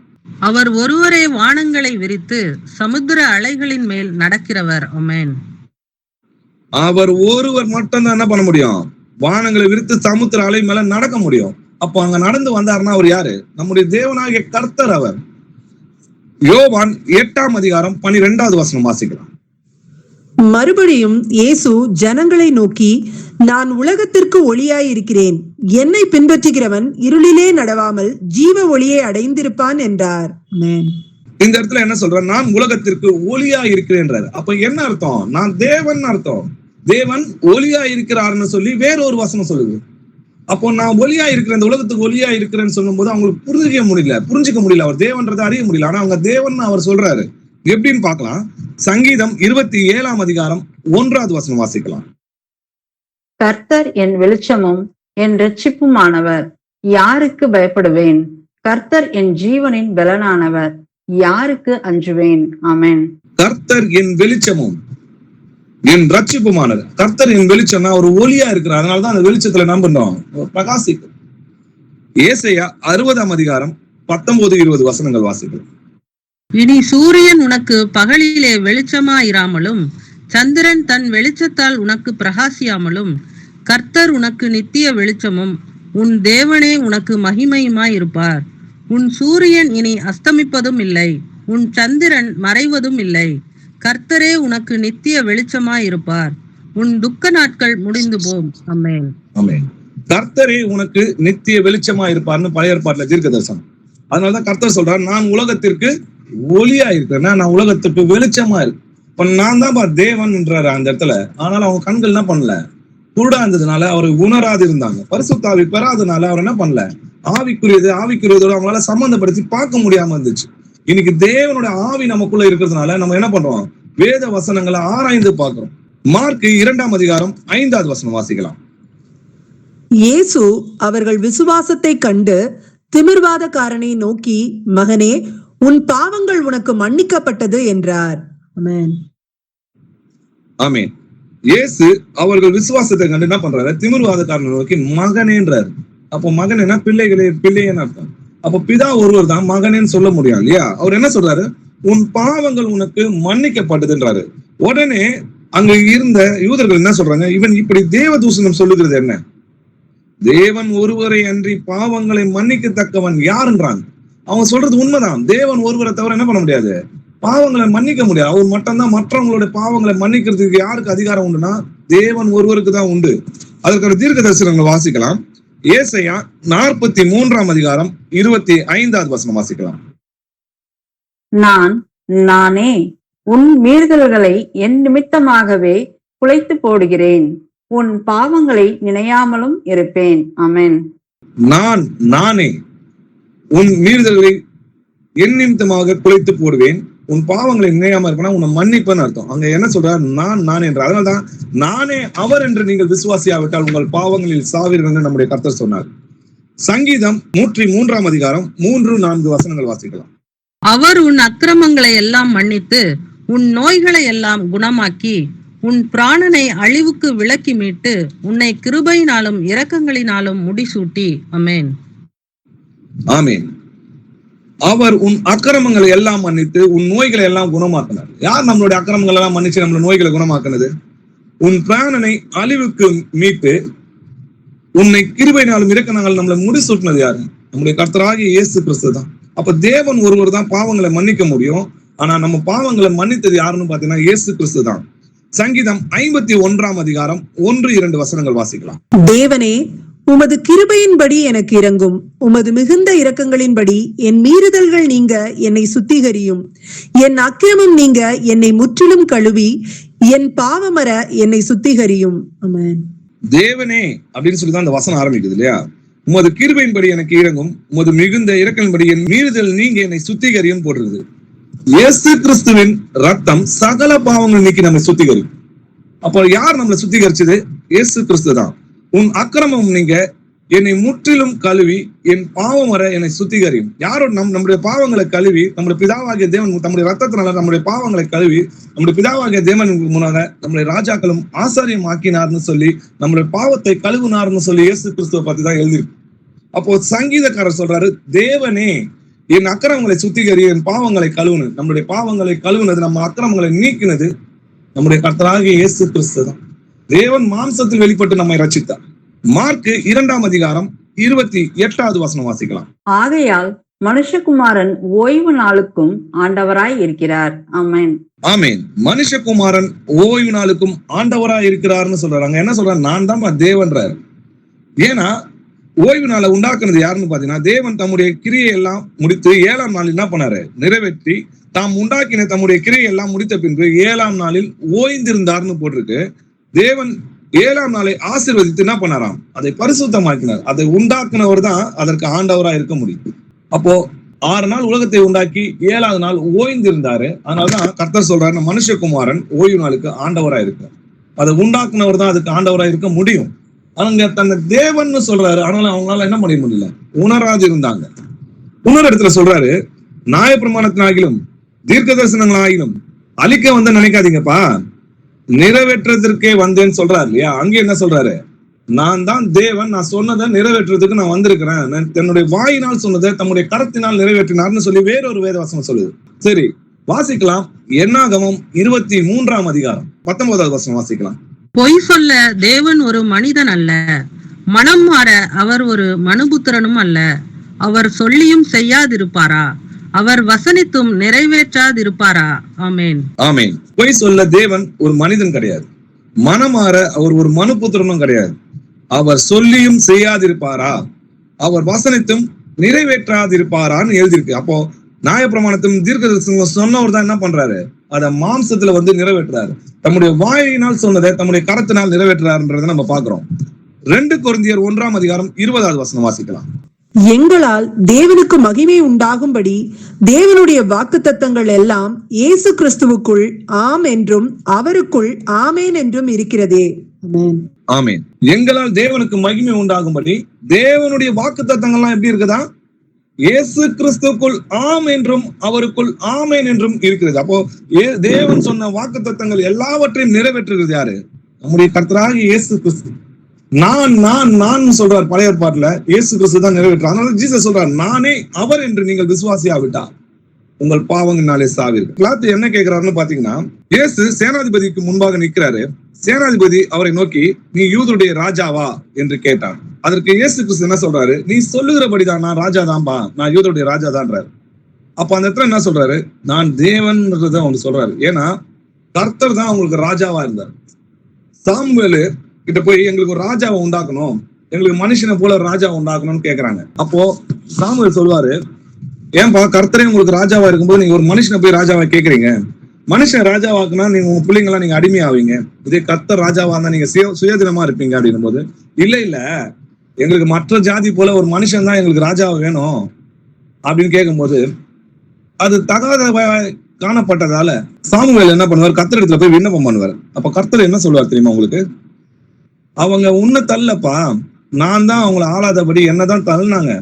அவர் ஒருவரே வானங்களை விரித்து சமுத்திர அலைகளின் மேல் நடக்கிறவர். ஆமென். அவர் ஒருவர் மட்டும்தான் என்ன பண்ண முடியும், வானங்களை விரித்து சமுத்திர அலை மேல நடக்க முடியும். அப்போ அங்க நடந்து வந்தாருன்னா அவர் யாரு, நம்முடைய தேவனாகிய கர்த்தர் அவர். யோவான் 8ஆம் அதிகாரம் 12வது வசனம் வாசிக்கலாம். மறுபடியும் இயேசு ஜனங்களை நோக்கி, நான் உலகத்திற்கு ஒளியாய் இருக்கிறேன். என்னை பின்பற்றுகிறவன் இருளிலே நடவாமல் ஜீவ ஒளியை அடைந்திருப்பான் என்றார். இந்த இடத்துல என்ன சொல்ற, நான் உலகத்திற்கு ஒளியா இருக்கிறேன்றாரு. அப்ப என்ன அர்த்தம், நான் தேவன் அர்த்தம். தேவன் ஒளியா இருக்கிறாருன்னு சொல்லி வேறொரு வசனம் சொல்லுது. அப்போ நான் ஒளியா இருக்கிறேன், இந்த உலகத்துக்கு ஒளியா இருக்கிறேன்னு சொல்லும் போது அவங்களுக்கு புரிஞ்சுக்க முடியல, அவர் தேவன்றதை அறிய முடியல. ஆனா அவங்க தேவன் அவர் சொல்றாரு. எப்படின்னு பார்க்கலாம். சங்கீதம் 27ஆம் அதிகாரம் 1வது வசனம் வாசிக்கலாம். கர்த்தர் என் வெளிச்சமும் என் இரட்சிப்புமானவர், யாருக்கு பயப்படுவேன்? கர்த்தர் என் ஜீவனின் பலனானவர், யாருக்கு அஞ்சுவேன்? ஆமென். கர்த்தர் என் வெளிச்சமும் என் ரட்சிப்புமானது. கர்த்தர் என் வெளிச்சம்னா ஒரு ஒளியா இருக்கிறார். அதனாலதான் அந்த வெளிச்சத்துல என்ன பண்றோம், பிரகாசிக்கும். ஏசாயா 60ஆம் அதிகாரம் 19-20 வசனங்கள் வாசிக்கலாம். இனி சூரியன் உனக்கு பகலிலே வெளிச்சமாயிராமலும் சந்திரன் தன் வெளிச்சத்தால் உனக்கு பிரகாசியாமலும் கர்த்தர் உனக்கு நித்திய வெளிச்சமும் உன் தேவனே உனக்கு மகிமையுமாய் இருப்பார். உன் சூரியன் இனி அஸ்தமிப்பதும் இல்லை, உன் சந்திரன் மறைவதும் இல்லை. கர்த்தரே உனக்கு நித்திய வெளிச்சமாய் இருப்பார். உன் துக்க நாட்கள் முடிந்து போம். ஆமென். ஆமென். கர்த்தரே உனக்கு நித்திய வெளிச்சமா இருப்பார்னு பழைய ஏற்பாட்டுல தீர்க்க தரிசனம். அதனாலதான் கர்த்தர் சொல்றார், நான் உலகத்திற்கு ஒளியா இருக்கிறேன்னா நான் உலகத்துக்கு வெளிச்சமா இருக்கு. இப்ப நான் தான் தேவன்ன்றாரு அந்த இடத்துல. ஆனாலும் அவங்க கண்கள் என்ன பண்ணல, குருடா இருந்ததுனால அவர் உணராது இருந்தாங்க. பரிசுத்தாவி பெறாதனால அவர் என்ன பண்ணல, ஆவிக்குரியதோட அவங்களால சம்பந்தப்படுத்தி பார்க்க முடியாம இருந்துச்சு. இன்னைக்கு தேவனோட ஆவி நமக்குள்ள இருக்கிறதுனால நம்ம என்ன பண்றோம், வேத வசனங்களை ஆராய்ந்து பார்க்கிறோம். மார்க் 2ஆம் அதிகாரம் 5வது வசனம் வாசிக்கலாம். இயேசு அவர்கள் விசுவாசத்தை கண்டு திமிர்வாதக்காரனை நோக்கி, மகனே, உன் பாவங்கள் உனக்கு மன்னிக்கப்பட்டது என்றார். ஆமென். ஆமென். இயேசு அவர்கள் விசுவாசத்தை கண்டு என்ன பண்றாரு, திமிர்வாதக்காரனை நோக்கி மகனேன்றாரு. அப்போ மகனா பிள்ளைன்னு அர்த்தம். அப்ப பிதா ஒருவர் தான் மகனேன்னு சொல்ல முடியும் இல்லையா. அவர் என்ன சொல்றாரு, உன் பாவங்கள் உனக்கு மன்னிக்கப்பட்டதுன்றாரு. உடனே அங்க இருந்த யூதர்கள் என்ன சொல்றாங்க, இவன் இப்படி தேவதூஷணம் சொல்லுகிறது என்ன, தேவன் ஒருவரை அன்றி பாவங்களை மன்னிக்கத்தக்கவன் யாருன்றாங்க. அவங்க சொல்றது உண்மைதான். தேவன் ஒருவரை தவிர என்ன பண்ண முடியாது, பாவங்களை மன்னிக்க முடியாது. அவர் மட்டும்தான் மற்றவங்களுடைய பாவங்களை மன்னிக்கிறதுக்கு யாருக்கு அதிகாரம் உண்டுன்னா தேவன் ஒருவருக்கு தான் உண்டு. அதற்கான தீர்க்க தரிசனங்களை வாசிக்கலாம். ஏசாயா 43ஆம் அதிகாரம் 25வது வசனம் வாசிக்கலாம். நானே உன் மீறுதல்களை என் நிமித்தமாகவே குலைத்து போடுகிறேன், உன் பாவங்களை நினையாமலும் இருப்பேன். ஆமென். நானே உன் மீறுதல்களை என் நிமித்தமாக குலைத்து போடுவேன், உன் பாவங்களை நினையாம இருப்பேன்னா உன்னை மன்னிப்பேன்னு அர்த்தம். அங்க என்ன சொல்றாரு, நான் என்ற. அதனால்தான் நானே அவர் என்று நீங்கள் விசுவாசியாவிட்டால் உங்கள் பாவங்களில் சாவீர்கள் என்று நம்முடைய கர்த்தர் சொன்னார். சங்கீதம் 103ஆம் அதிகாரம் 3-4 வசனங்கள் வாசிக்கலாம். அவர் உன் அக்கிரமங்களை எல்லாம் மன்னித்து உன் நோய்களை எல்லாம் குணமாக்கி உன் பிராணனை அழிவுக்கு விலக்கி மீட்டு உன்னை கிருபையினாலும் இரக்கங்களினாலும் முடிசூட்டி. ஆமென். ஆமென். அவர் உன் அக்கிரமங்களை எல்லாம் மன்னித்து உன் நோய்களை எல்லாம் குணமாக்கினார். யார் நம்மளுடைய அக்கிரமங்கள் எல்லாம் மன்னிச்சு நம்மளோட நோய்களை குணமாக்குனது? உன் பிராணனை அழிவுக்கு மீட்டு உன்னை கிருபையினாலும் இரக்கங்களினாலும் நம்மளை முடிசூட்டினது யாரு? நம்முடைய கர்த்தராகிய இயேசு கிறிஸ்து தான். அப்ப தேவன் ஒருவர் தான் பாவங்களை மன்னிக்க முடியும். ஆனா நம்ம பாவங்களை மன்னித்தது யாருன்னு பாத்தீங்கன்னா இயேசு கிறிஸ்து தான். சங்கீதம் 51ஆம் அதிகாரம் 1-2 வசனங்கள் வாசிக்கலாம். தேவனே, உமது கிருபையின்படி எனக்கு இரங்கும். உமது மிகுந்த இரக்கங்களின்படி என் மீறுதல்கள் நீங்க என்னை சுத்திகரியும். என் அக்கிரமம் நீங்க என்னை முற்றிலும் கழுவி என் பாவமர என்னை சுத்திகரியும். ஆமென். தேவனே அப்படின்னு சொல்லிதான் அந்த வசனம் ஆரம்பிக்குது இல்லையா? உமது கிருபையின்படி எனக்கு இரங்கும், உமது மிகுந்த இரக்கங்களின்படி என் மீறுதல் நீங்க என்னை சுத்திகரியும் போடுறது. இயேசு கிறிஸ்துவின் ரத்தம் சகல பாவங்கள் நீக்கி நம்மை சுத்திகரிக்கும். அப்போ யார் நம்மளை சுத்திகரிச்சது? இயேசு கிறிஸ்து தான். உன் அக்கிரமம் நீங்க என்னை முற்றிலும் கழுவி என் பாவம் வர என்னை சுத்திகரியும். யாரோட நம்முடைய பாவங்களை கழுவி, நம்முடைய பிதாவாகிய தேவன் தம்முடைய ரத்தத்தினால நம்முடைய பாவங்களை கழுவி நம்முடைய பிதாவாகிய தேவன் முன்னாக நம்முடைய ராஜாக்களும் ஆசாரியம் ஆக்கினார்னு சொல்லி நம்முடைய பாவத்தை கழுவினார்னு சொல்லி இயேசு கிறிஸ்துவை பத்தி தான் எழுதிருக்கு. அப்போ சங்கீதக்காரர் சொல்றாரு, தேவனே என் அக்கிரமங்களை சுத்திகரி, என் பாவங்களை கழுவுனது. நம்முடைய பாவங்களை கழுவுனது, நம்ம அக்கிரமங்களை நீக்கினது நம்முடைய கர்த்தராகிய இயேசு கிறிஸ்து தான். தேவன் மாம்சத்தில் வெளிப்பட்டு நம்மை ரட்சித்தார். மார்க் 2ஆம் அதிகாரம் 28வது வசனம் வாசிக்கலாம். ஆகையால் மனுஷகுமாரன் ஓய்வு நாளுக்கும் ஆண்டவராய் இருக்கிறார். ஆமென். ஆமென். மனுஷகுமாரன் ஓய்வு நாளுக்கும் ஆண்டவராய் இருக்கிறார்னு சொல்றாங்க. என்ன சொல்றாரு? நான் தான் தேவன்றார். ஏன்னா ஓய்வு நாளை உண்டாக்குனது யாருன்னு பாத்தீங்கன்னா, தேவன் தம்முடைய கிரியை எல்லாம் முடித்து 7ஆம் நாளில் என்ன பண்ணாரு? நிறைவேற்றி தாம் உண்டாக்கின தம்முடைய கிரியை எல்லாம் முடித்த பின்பு 7ஆம் நாளில் ஓய்ந்திருந்தார்னு போட்டிருக்கு. தேவன் 7ஆம் நாளை ஆசீர்வதித்து என்ன பண்ணாராம்? அதை பரிசுத்தமாக்கினார். அதை உண்டாக்குனவர் தான் அதற்கு ஆண்டவரா இருக்க முடியும். அப்போ 6 நாள் உலகத்தை உண்டாக்கி 7ஆவது நாள் ஓய்ந்திருந்தாரு. அதனாலதான் கர்த்தர் சொல்றாரு, மனுஷகுமாரன் ஓய்வு நாளுக்கு ஆண்டவரா இருக்கார். அதை உண்டாக்குனவர் தான் அதுக்கு ஆண்டவரா இருக்க முடியும். அவங்க தன்னை தேவன் சொல்றாரு. ஆனாலும் அவங்களால என்ன பண்ண முடியல, உணராது இருந்தாங்க. இன்னொரு இடத்துல சொல்றாரு, நியாயப்பிரமாணத்தினாகிலும் தீர்க்க தரிசனங்களாகிலும் அழிக்க வந்து நினைக்காதீங்கப்பா, நிறைவேற்றதற்கே வந்தேன்னு சொல்றாரு இல்லையா? அங்க என்ன சொல்றாரு? நான் தான் தேவன், நான் சொன்னதை நிறைவேற்றுறதுக்கு நான் வந்திருக்கிறேன். தன்னுடைய வாயினால் சொன்னதை தம்முடைய கரத்தினால் நிறைவேற்றினார்னு சொல்லி வேறொரு வேதவசனம் சொல்லுது. சரி, வாசிக்கலாம். என்னாகமம் 23ஆம் அதிகாரம் 19வது வசனம் வாசிக்கலாம். பொய் சொல்ல தேவன் ஒரு மனிதன் அல்ல, மனம் மாற அவர் ஒரு மனுபுத்திரனும் அல்ல. அவர் சொல்லியும் செய்யாதிருப்பாரா? அவர் வசனித்தும் நிறைவேற்றாதிருப்பாரா? ஆமேன். ஆமேன். பொய் சொல்ல தேவன் ஒரு மனிதன் கிடையாது, மனமாற அவர் ஒரு மனுபுத்திரனும் கிடையாது. அவர் சொல்லியும் செய்யாதிருப்பாரா? அவர் வசனித்தும் நிறைவேற்றாதிருப்பாரான்னு எழுதியிருக்கு. அப்போ நியாயப்பிரமாணத்தும் தீர்க்க சொன்னவர் தான் என்ன பண்றாரு? அதை மாம்சத்துல வந்து நிறைவேற்றுறாரு. தம்முடைய வாயினால் சொன்னதை தம்முடைய கரத்தினால் நிறைவேற்றுறாருன்றதை நம்ம பாக்குறோம். 2 கொரிந்தியர் 1ஆம் அதிகாரம் 20வது வசனம் வாசிக்கலாம். எங்களால் தேவனுக்கு மகிமை உண்டாகும்படி தேவனுடைய வாக்குத்தத்தங்கள் எல்லாம் இயேசு கிறிஸ்துவுக்குள் ஆம் என்றும் அவருக்குள் ஆமேன் என்றும் இருக்கிறதே. ஆமென். ஆமென். எங்களால் தேவனுக்கு மகிமை உண்டாகும்படி தேவனுடைய வாக்குத்தத்தங்கள்லாம் எப்படி இருக்குதா? இயேசு கிறிஸ்துக்குள் ஆம் என்றும் அவருக்குள் ஆமேன் என்றும் இருக்கிறது. அப்போ தேவன் சொன்ன வாக்குத்தத்தங்கள் எல்லாவற்றையும் நிறைவேற்றுகிறது யாரு? நம்முடைய கர்த்தராகிய இயேசு கிறிஸ்து. நான் சொல்றார் பழைய ஏற்பாட்டுல, இயேசு கிறிஸ்து தான் நிறைவேற்ற. அதனால ஜீசஸ் சொல்றார், நானே அவர் என்று நீங்கள் விசுவாசியாவிட்டா உங்கள் பாவங்களாலே சாவீர்கள். பிலாத்து என்ன கேட்கிறாருன்னு பாத்தீங்கன்னா, இயேசு சேனாதிபதிக்கு முன்பாக நிற்கிறாரு. சேனாதிபதி அவரை நோக்கி, நீ யூதருடைய ராஜாவா என்று கேட்டார். அதற்கு இயேசு கிறிஸ்து என்ன சொல்றாரு? நீ சொல்லுகிறபடிதான், நான் ராஜா தான்பா, நான் யூதருடைய ராஜா தான்றாரு. அப்ப அந்த இடத்துல என்ன சொல்றாரு? நான் தேவன்றத அவங்க சொல்றாரு. ஏன்னா கர்த்தர் தான் அவங்களுக்கு ராஜாவா இருந்தார். சாமுவேலு கிட்ட போய் எங்களுக்கு ஒரு ராஜாவை உண்டாக்கணும், எங்களுக்கு மனுஷனை போல ராஜாவை உண்டாக்கணும்னு கேக்குறாங்க. அப்போ சாமுவேல் சொல்வாரு, ஏன்பா கர்த்தரே உங்களுக்கு ராஜாவா இருக்கும்போது நீங்க ஒரு மனுஷனை போய் ராஜாவா கேக்குறீங்க? மனுஷன் ராஜாவாக்குனா நீங்க உங்க பிள்ளைங்களாம் நீங்க அடிமையாவீங்க. இதே கர்த்தர் ராஜாவா இருந்தா நீங்க சுயதினமா இருப்பீங்க அப்படின்னும் போது, இல்ல எங்களுக்கு மற்ற ஜாதி போல ஒரு மனுஷன் தான் எங்களுக்கு ராஜாவா வேணும் அப்படின்னு கேட்கும்போது, அது தகாத காணப்பட்டதால சாமுவேல் என்ன பண்ணுவார்? கர்த்தர் இடத்துல போய் விண்ணப்பம் பண்ணுவார். அப்ப கர்த்தர் என்ன சொல்லுவார் தெரியுமா உங்களுக்கு? அவங்க உன்னை தள்ளப்பா, நான் தான் அவங்களை ஆளாதபடி என்னதான் தள்ளினாங்க,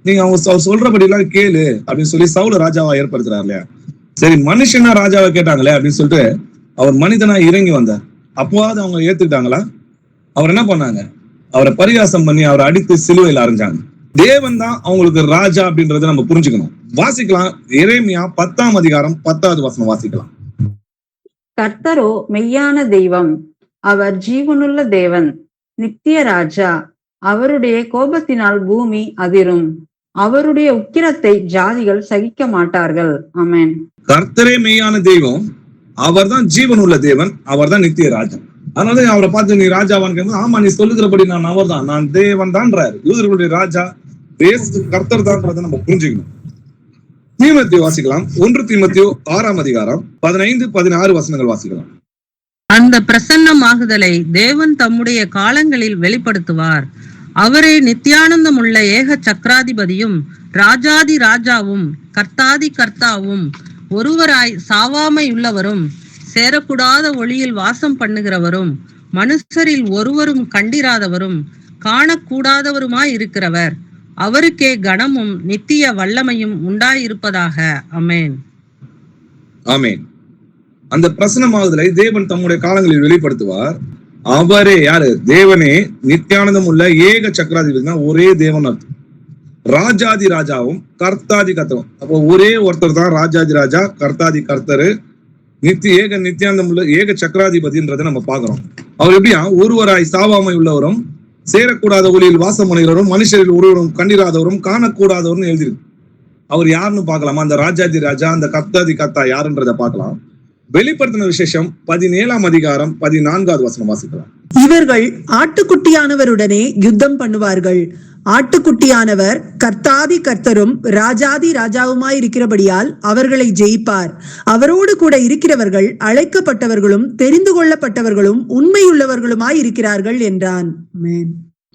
நீங்க அவங்க சொல்றபடி எல்லாம் கேளு அப்படின்னு சொல்லி சவுல ராஜாவா ஏற்படுத்துறாரு இல்லையா? சரி, மனுஷனா ராஜாவை கேட்டாங்களே அப்படின்னு சொல்லிட்டு அவர் மனிதனா இறங்கி வந்தார். அப்போவாது அவங்க ஏத்துக்கிட்டாங்களா? அவர் என்ன பண்ணாங்க? அவரை பரிகாசம் பண்ணி அவரை அடித்து சிலுவையில் அரைஞ்சாங்க. தேவன் தான் அவங்களுக்கு ராஜா அப்படின்றத நம்ம புரிஞ்சுக்கணும். வாசிக்கலாம். எரேமியா 10ஆம் அதிகாரம் 10வது வசனம் வாசிக்கலாம். கர்த்தரோ மெய்யான தெய்வம், அவர் ஜீவனுள்ள தேவன், நித்திய ராஜா. அவருடைய கோபத்தினால் பூமி அதிரும், அவருடைய உக்கிரத்தை ஜாதிகள் சகிக்க மாட்டார்கள். ஆமென். கர்த்தரே மெய்யான தெய்வம், அவர் தான் ஜீவன் உள்ள தேவன், அவர் தான் நித்திய ராஜா. அதனால அவரை பார்த்து நீ ராஜாவான்னு கேட்கும், ஆமா நீ சொல்லுகிறபடி நான் அவர்தான், நான் தேவன் தான்றாரு. யூதர்களுடைய ராஜா கர்த்தர் தான்றதை நம்ம புரிஞ்சுக்கணும். தீமோத்தேயு வாசிக்கலாம். 1 தீமோத்தேயு 6ஆம் அதிகாரம் 15-16 வசனங்கள் வாசிக்கலாம். அந்த பிரசன்னமாகுதலை தேவன் தம்முடைய காலங்களில் வெளிப்படுத்துவார். அவரே நித்தியானந்தம் உள்ள ஏக சக்கராதிபதியும் ராஜாதி ராஜாவும் கர்த்தாதி கர்த்தாவும் ஒருவராய் சாவாமையுள்ளவரும் சேரக்கூடாத ஒளியில் வாசம் பண்ணுகிறவரும் மனுஷரில் ஒருவரும் கண்டிராதவரும் காணக்கூடாதவருமாய் இருக்கிறவர். அவருக்கே கனமும் நித்திய வல்லமையும் உண்டாயிருப்பதாக. அமேன். ஆமேன். அந்த பிரசன்னமாகுதலை தேவன் தம்முடைய காலங்களில் வெளிப்படுத்துவார். அவரே யாரு? தேவனே நித்தியானந்தம் உள்ள ஏக சக்கராதிபதி, ஒரே தேவன் அர்த்தம். ராஜாதி ராஜாவும் கர்த்தாதி கர்த்தரும். அப்போ ஒரே ஒருத்தர் தான் ராஜாதி ராஜா, கர்த்தாதி கர்த்தரு, நித்தியானந்தம் உள்ள ஏக சக்கராதிபதின்றதை நம்ம பாக்குறோம். அவர் எப்படியா? ஒருவராய் சாவாமை உள்ளவரும் சேரக்கூடாத ஒளியில் வாசம் பண்ணுகிறவரும் மனுஷரில் ஒருவரும் கண்டிராதவரும் காணக்கூடாதவரும் எழுதியிருக்கு. அவர் யாருன்னு பார்க்கலாமா? அந்த ராஜாதி ராஜா, அந்த கர்த்தாதி கர்த்தா யாருன்றதை பார்க்கலாம். வெளிப்படுத்தின விசேஷம் 17ஆம் அதிகாரம் 14வது வசனம் வாசிக்கலாம். இவர்கள் ஆட்டுக்குட்டியானவருடனே யுத்தம் பண்ணுவார்கள். ஆட்டுக்குட்டியானவர் கர்த்தாதி கர்த்தரும் ராஜாதி ராஜாவுமாய் இருக்கிறபடியால் அவர்களை ஜெயிப்பார். அவரோடு கூட இருக்கிறவர்கள் அழைக்கப்பட்டவர்களும் தெரிந்து கொள்ளப்பட்டவர்களும் உண்மையுள்ளவர்களுமாய் இருக்கிறார்கள் என்றான்.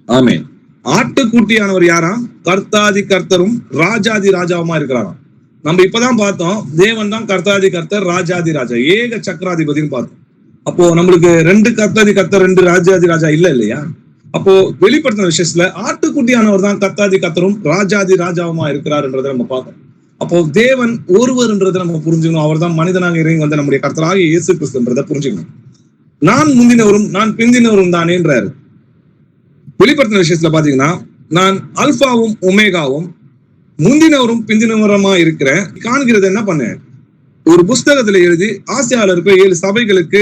ஆமென். ஆட்டுக்குட்டியானவர் யாராம்? கர்த்தாதி கர்த்தரும் ராஜாதி ராஜாவுமா இருக்கிறாராம். நம்ம இப்பதான் பார்த்தோம், தேவன் தான் கர்த்தாதி கர்த்தர் ராஜாதி ராஜா ஏக சக்கராதிபதினு பார்த்தோம். அப்போ நம்மளுக்கு 2 கர்த்தாதி கர்த்தர் 2 ராஜாதி ராஜா இல்லையா? அப்போ வெளிப்படுத்தின விஷயத்துல ஆட்டுக்குட்டியானவர் தான் கர்த்தாதி கர்த்தரும் ராஜாதி ராஜாவுமா இருக்கிறார்ன்றதை நம்ம பார்க்கணும். அப்போ தேவன் ஒருவர்ன்றதை நம்ம புரிஞ்சுக்கணும். அவர் தான் மனிதனாக இறங்கி வந்த நம்முடைய கர்த்தராகிய இயேசு கிறிஸ்துன்றதை புரிஞ்சுக்கணும். நான் முந்தினவரும் நான் பிந்தினவரும் தானேன்றாரு. வெளிப்படுத்தின விஷயத்துல பாத்தீங்கன்னா, நான் அல்பாவும் ஒமேகாவும் முந்தினவரும் பிந்தினவரமா இருக்கிறேன். காண்கிறது என்ன பண்ணேன்? ஒரு புஸ்தகத்துல எழுதி ஆசியால இருக்க 7 சபைகளுக்கு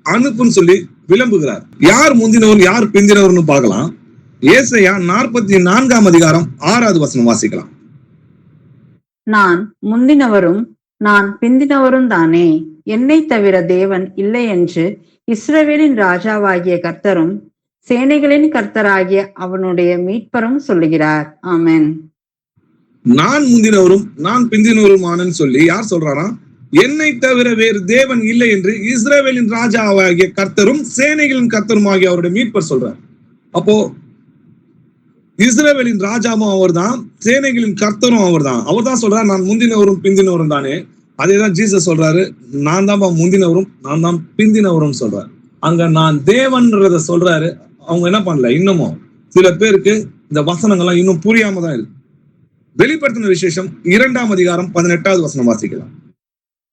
அனுப்புன்னு சொல்லி விளம்புகிறார். யார் முந்தினவர் யார் பிந்தினவர்னு பார்க்கலாம். ஏசாயா 44ஆம் அதிகாரம் 6வது வசனம் வாசிக்கலாம். நான் முந்தினவரும் நான் பிந்தினவரும் தானே, என்னை தவிர தேவன் இல்லை என்று இஸ்ரவேலின் ராஜாவாகிய கர்த்தரும் சேனைகளின் கர்த்தராகிய அவனுடைய மீட்பரும் சொல்லுகிறார். ஆமென். நான் முந்தினவரும் நான் பிந்தினவருமானன்னு சொல்லி யார் சொல்றாரா? என்னை தவிர வேறு தேவன் இல்லை என்று இஸ்ரவேலின் ராஜாவாகிய கர்த்தரும் சேனைகளின் கர்த்தரும் ஆகிய அவருடைய மீட்பர் சொல்றார். அப்போ இஸ்ரவேலின் ராஜாவும் அவர் தான், சேனைகளின் கர்த்தரும் அவர் தான். அவர் தான் சொல்றாரு, நான் முந்தினவரும் பிந்தினவரும் தானே. அதேதான் ஜீசஸ் சொல்றாரு, நான் தான் முந்தினவரும் நான் தான் பிந்தினவரும் சொல்றாரு. அங்க நான் தேவன்றத சொல்றாரு. அவங்க என்ன பண்ணல, இன்னமும் சில பேருக்கு இந்த வசனங்கள்லாம் இன்னும் புரியாம தான் இருக்கு. வெளிப்படுத்தின விசேஷம் 2ஆம் அதிகாரம் 18வது வசனம் வாசிக்கலாம்.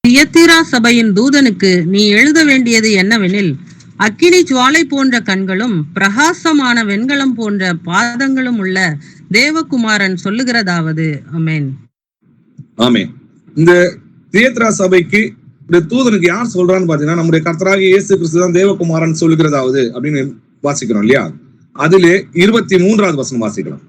தியத்தீரா சபையின் தூதனுக்கு நீ எழுத வேண்டியது என்னவெனில், அக்கினி ஜுவாலை போன்ற கண்களும் பிரகாசமான வெண்கலம் போன்ற பாதங்களும் உள்ள தேவகுமாரன் சொல்லுகிறதாவது. ஆமென். ஆமென். இந்த தியத்தீரா சபைக்கு இந்த தூதனுக்கு யார் சொல்றான்னு பாத்தீங்கன்னா, நம்முடைய கர்த்தராகிய இயேசு கிறிஸ்து தான் தேவகுமாரன் சொல்லுகிறதாவது அப்படின்னு வாசிக்கிறோம் இல்லையா? அதிலே 23வது வசனம் வாசிக்கலாம்.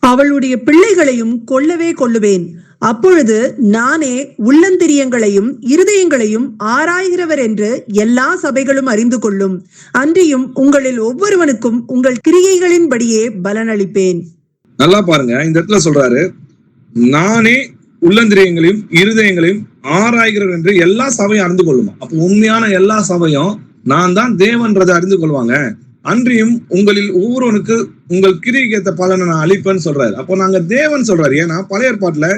அவளுடைய பிள்ளைகளையும் கொல்லவே கொல்லுவேன். அப்பொழுது நானே உள்ளந்திரியங்களையும் இருதயங்களையும் ஆராய்கிறவர் என்று எல்லா சபைகளும் அறிந்து கொள்ளும். அன்றியும் உங்களில் ஒவ்வொருவனுக்கும் உங்கள் கிரியைகளின்படியே பலனளிப்பேன். நல்லா பாருங்க, இந்த இடத்துல சொல்றாரு, நானே உள்ளந்திரியங்களையும் இருதயங்களையும் ஆராய்கிறவர் என்று எல்லா சபையும் அறிந்து கொள்ளுமா. அப்போ உண்மையான எல்லா சபையும் நான் தான் தேவன்றதை அறிந்து கொள்வாங்க. அன்றியும் உங்களில் ஒவ்வொருவனுக்கு உங்கள் கிரியைக்கு ஏற்ற பலனை நான் அளிப்பேன்னு சொல்றாரு. அப்போ நாங்க தேவன் சொல்றாரு. ஏன்னா பழைய ஏற்பாட்டுல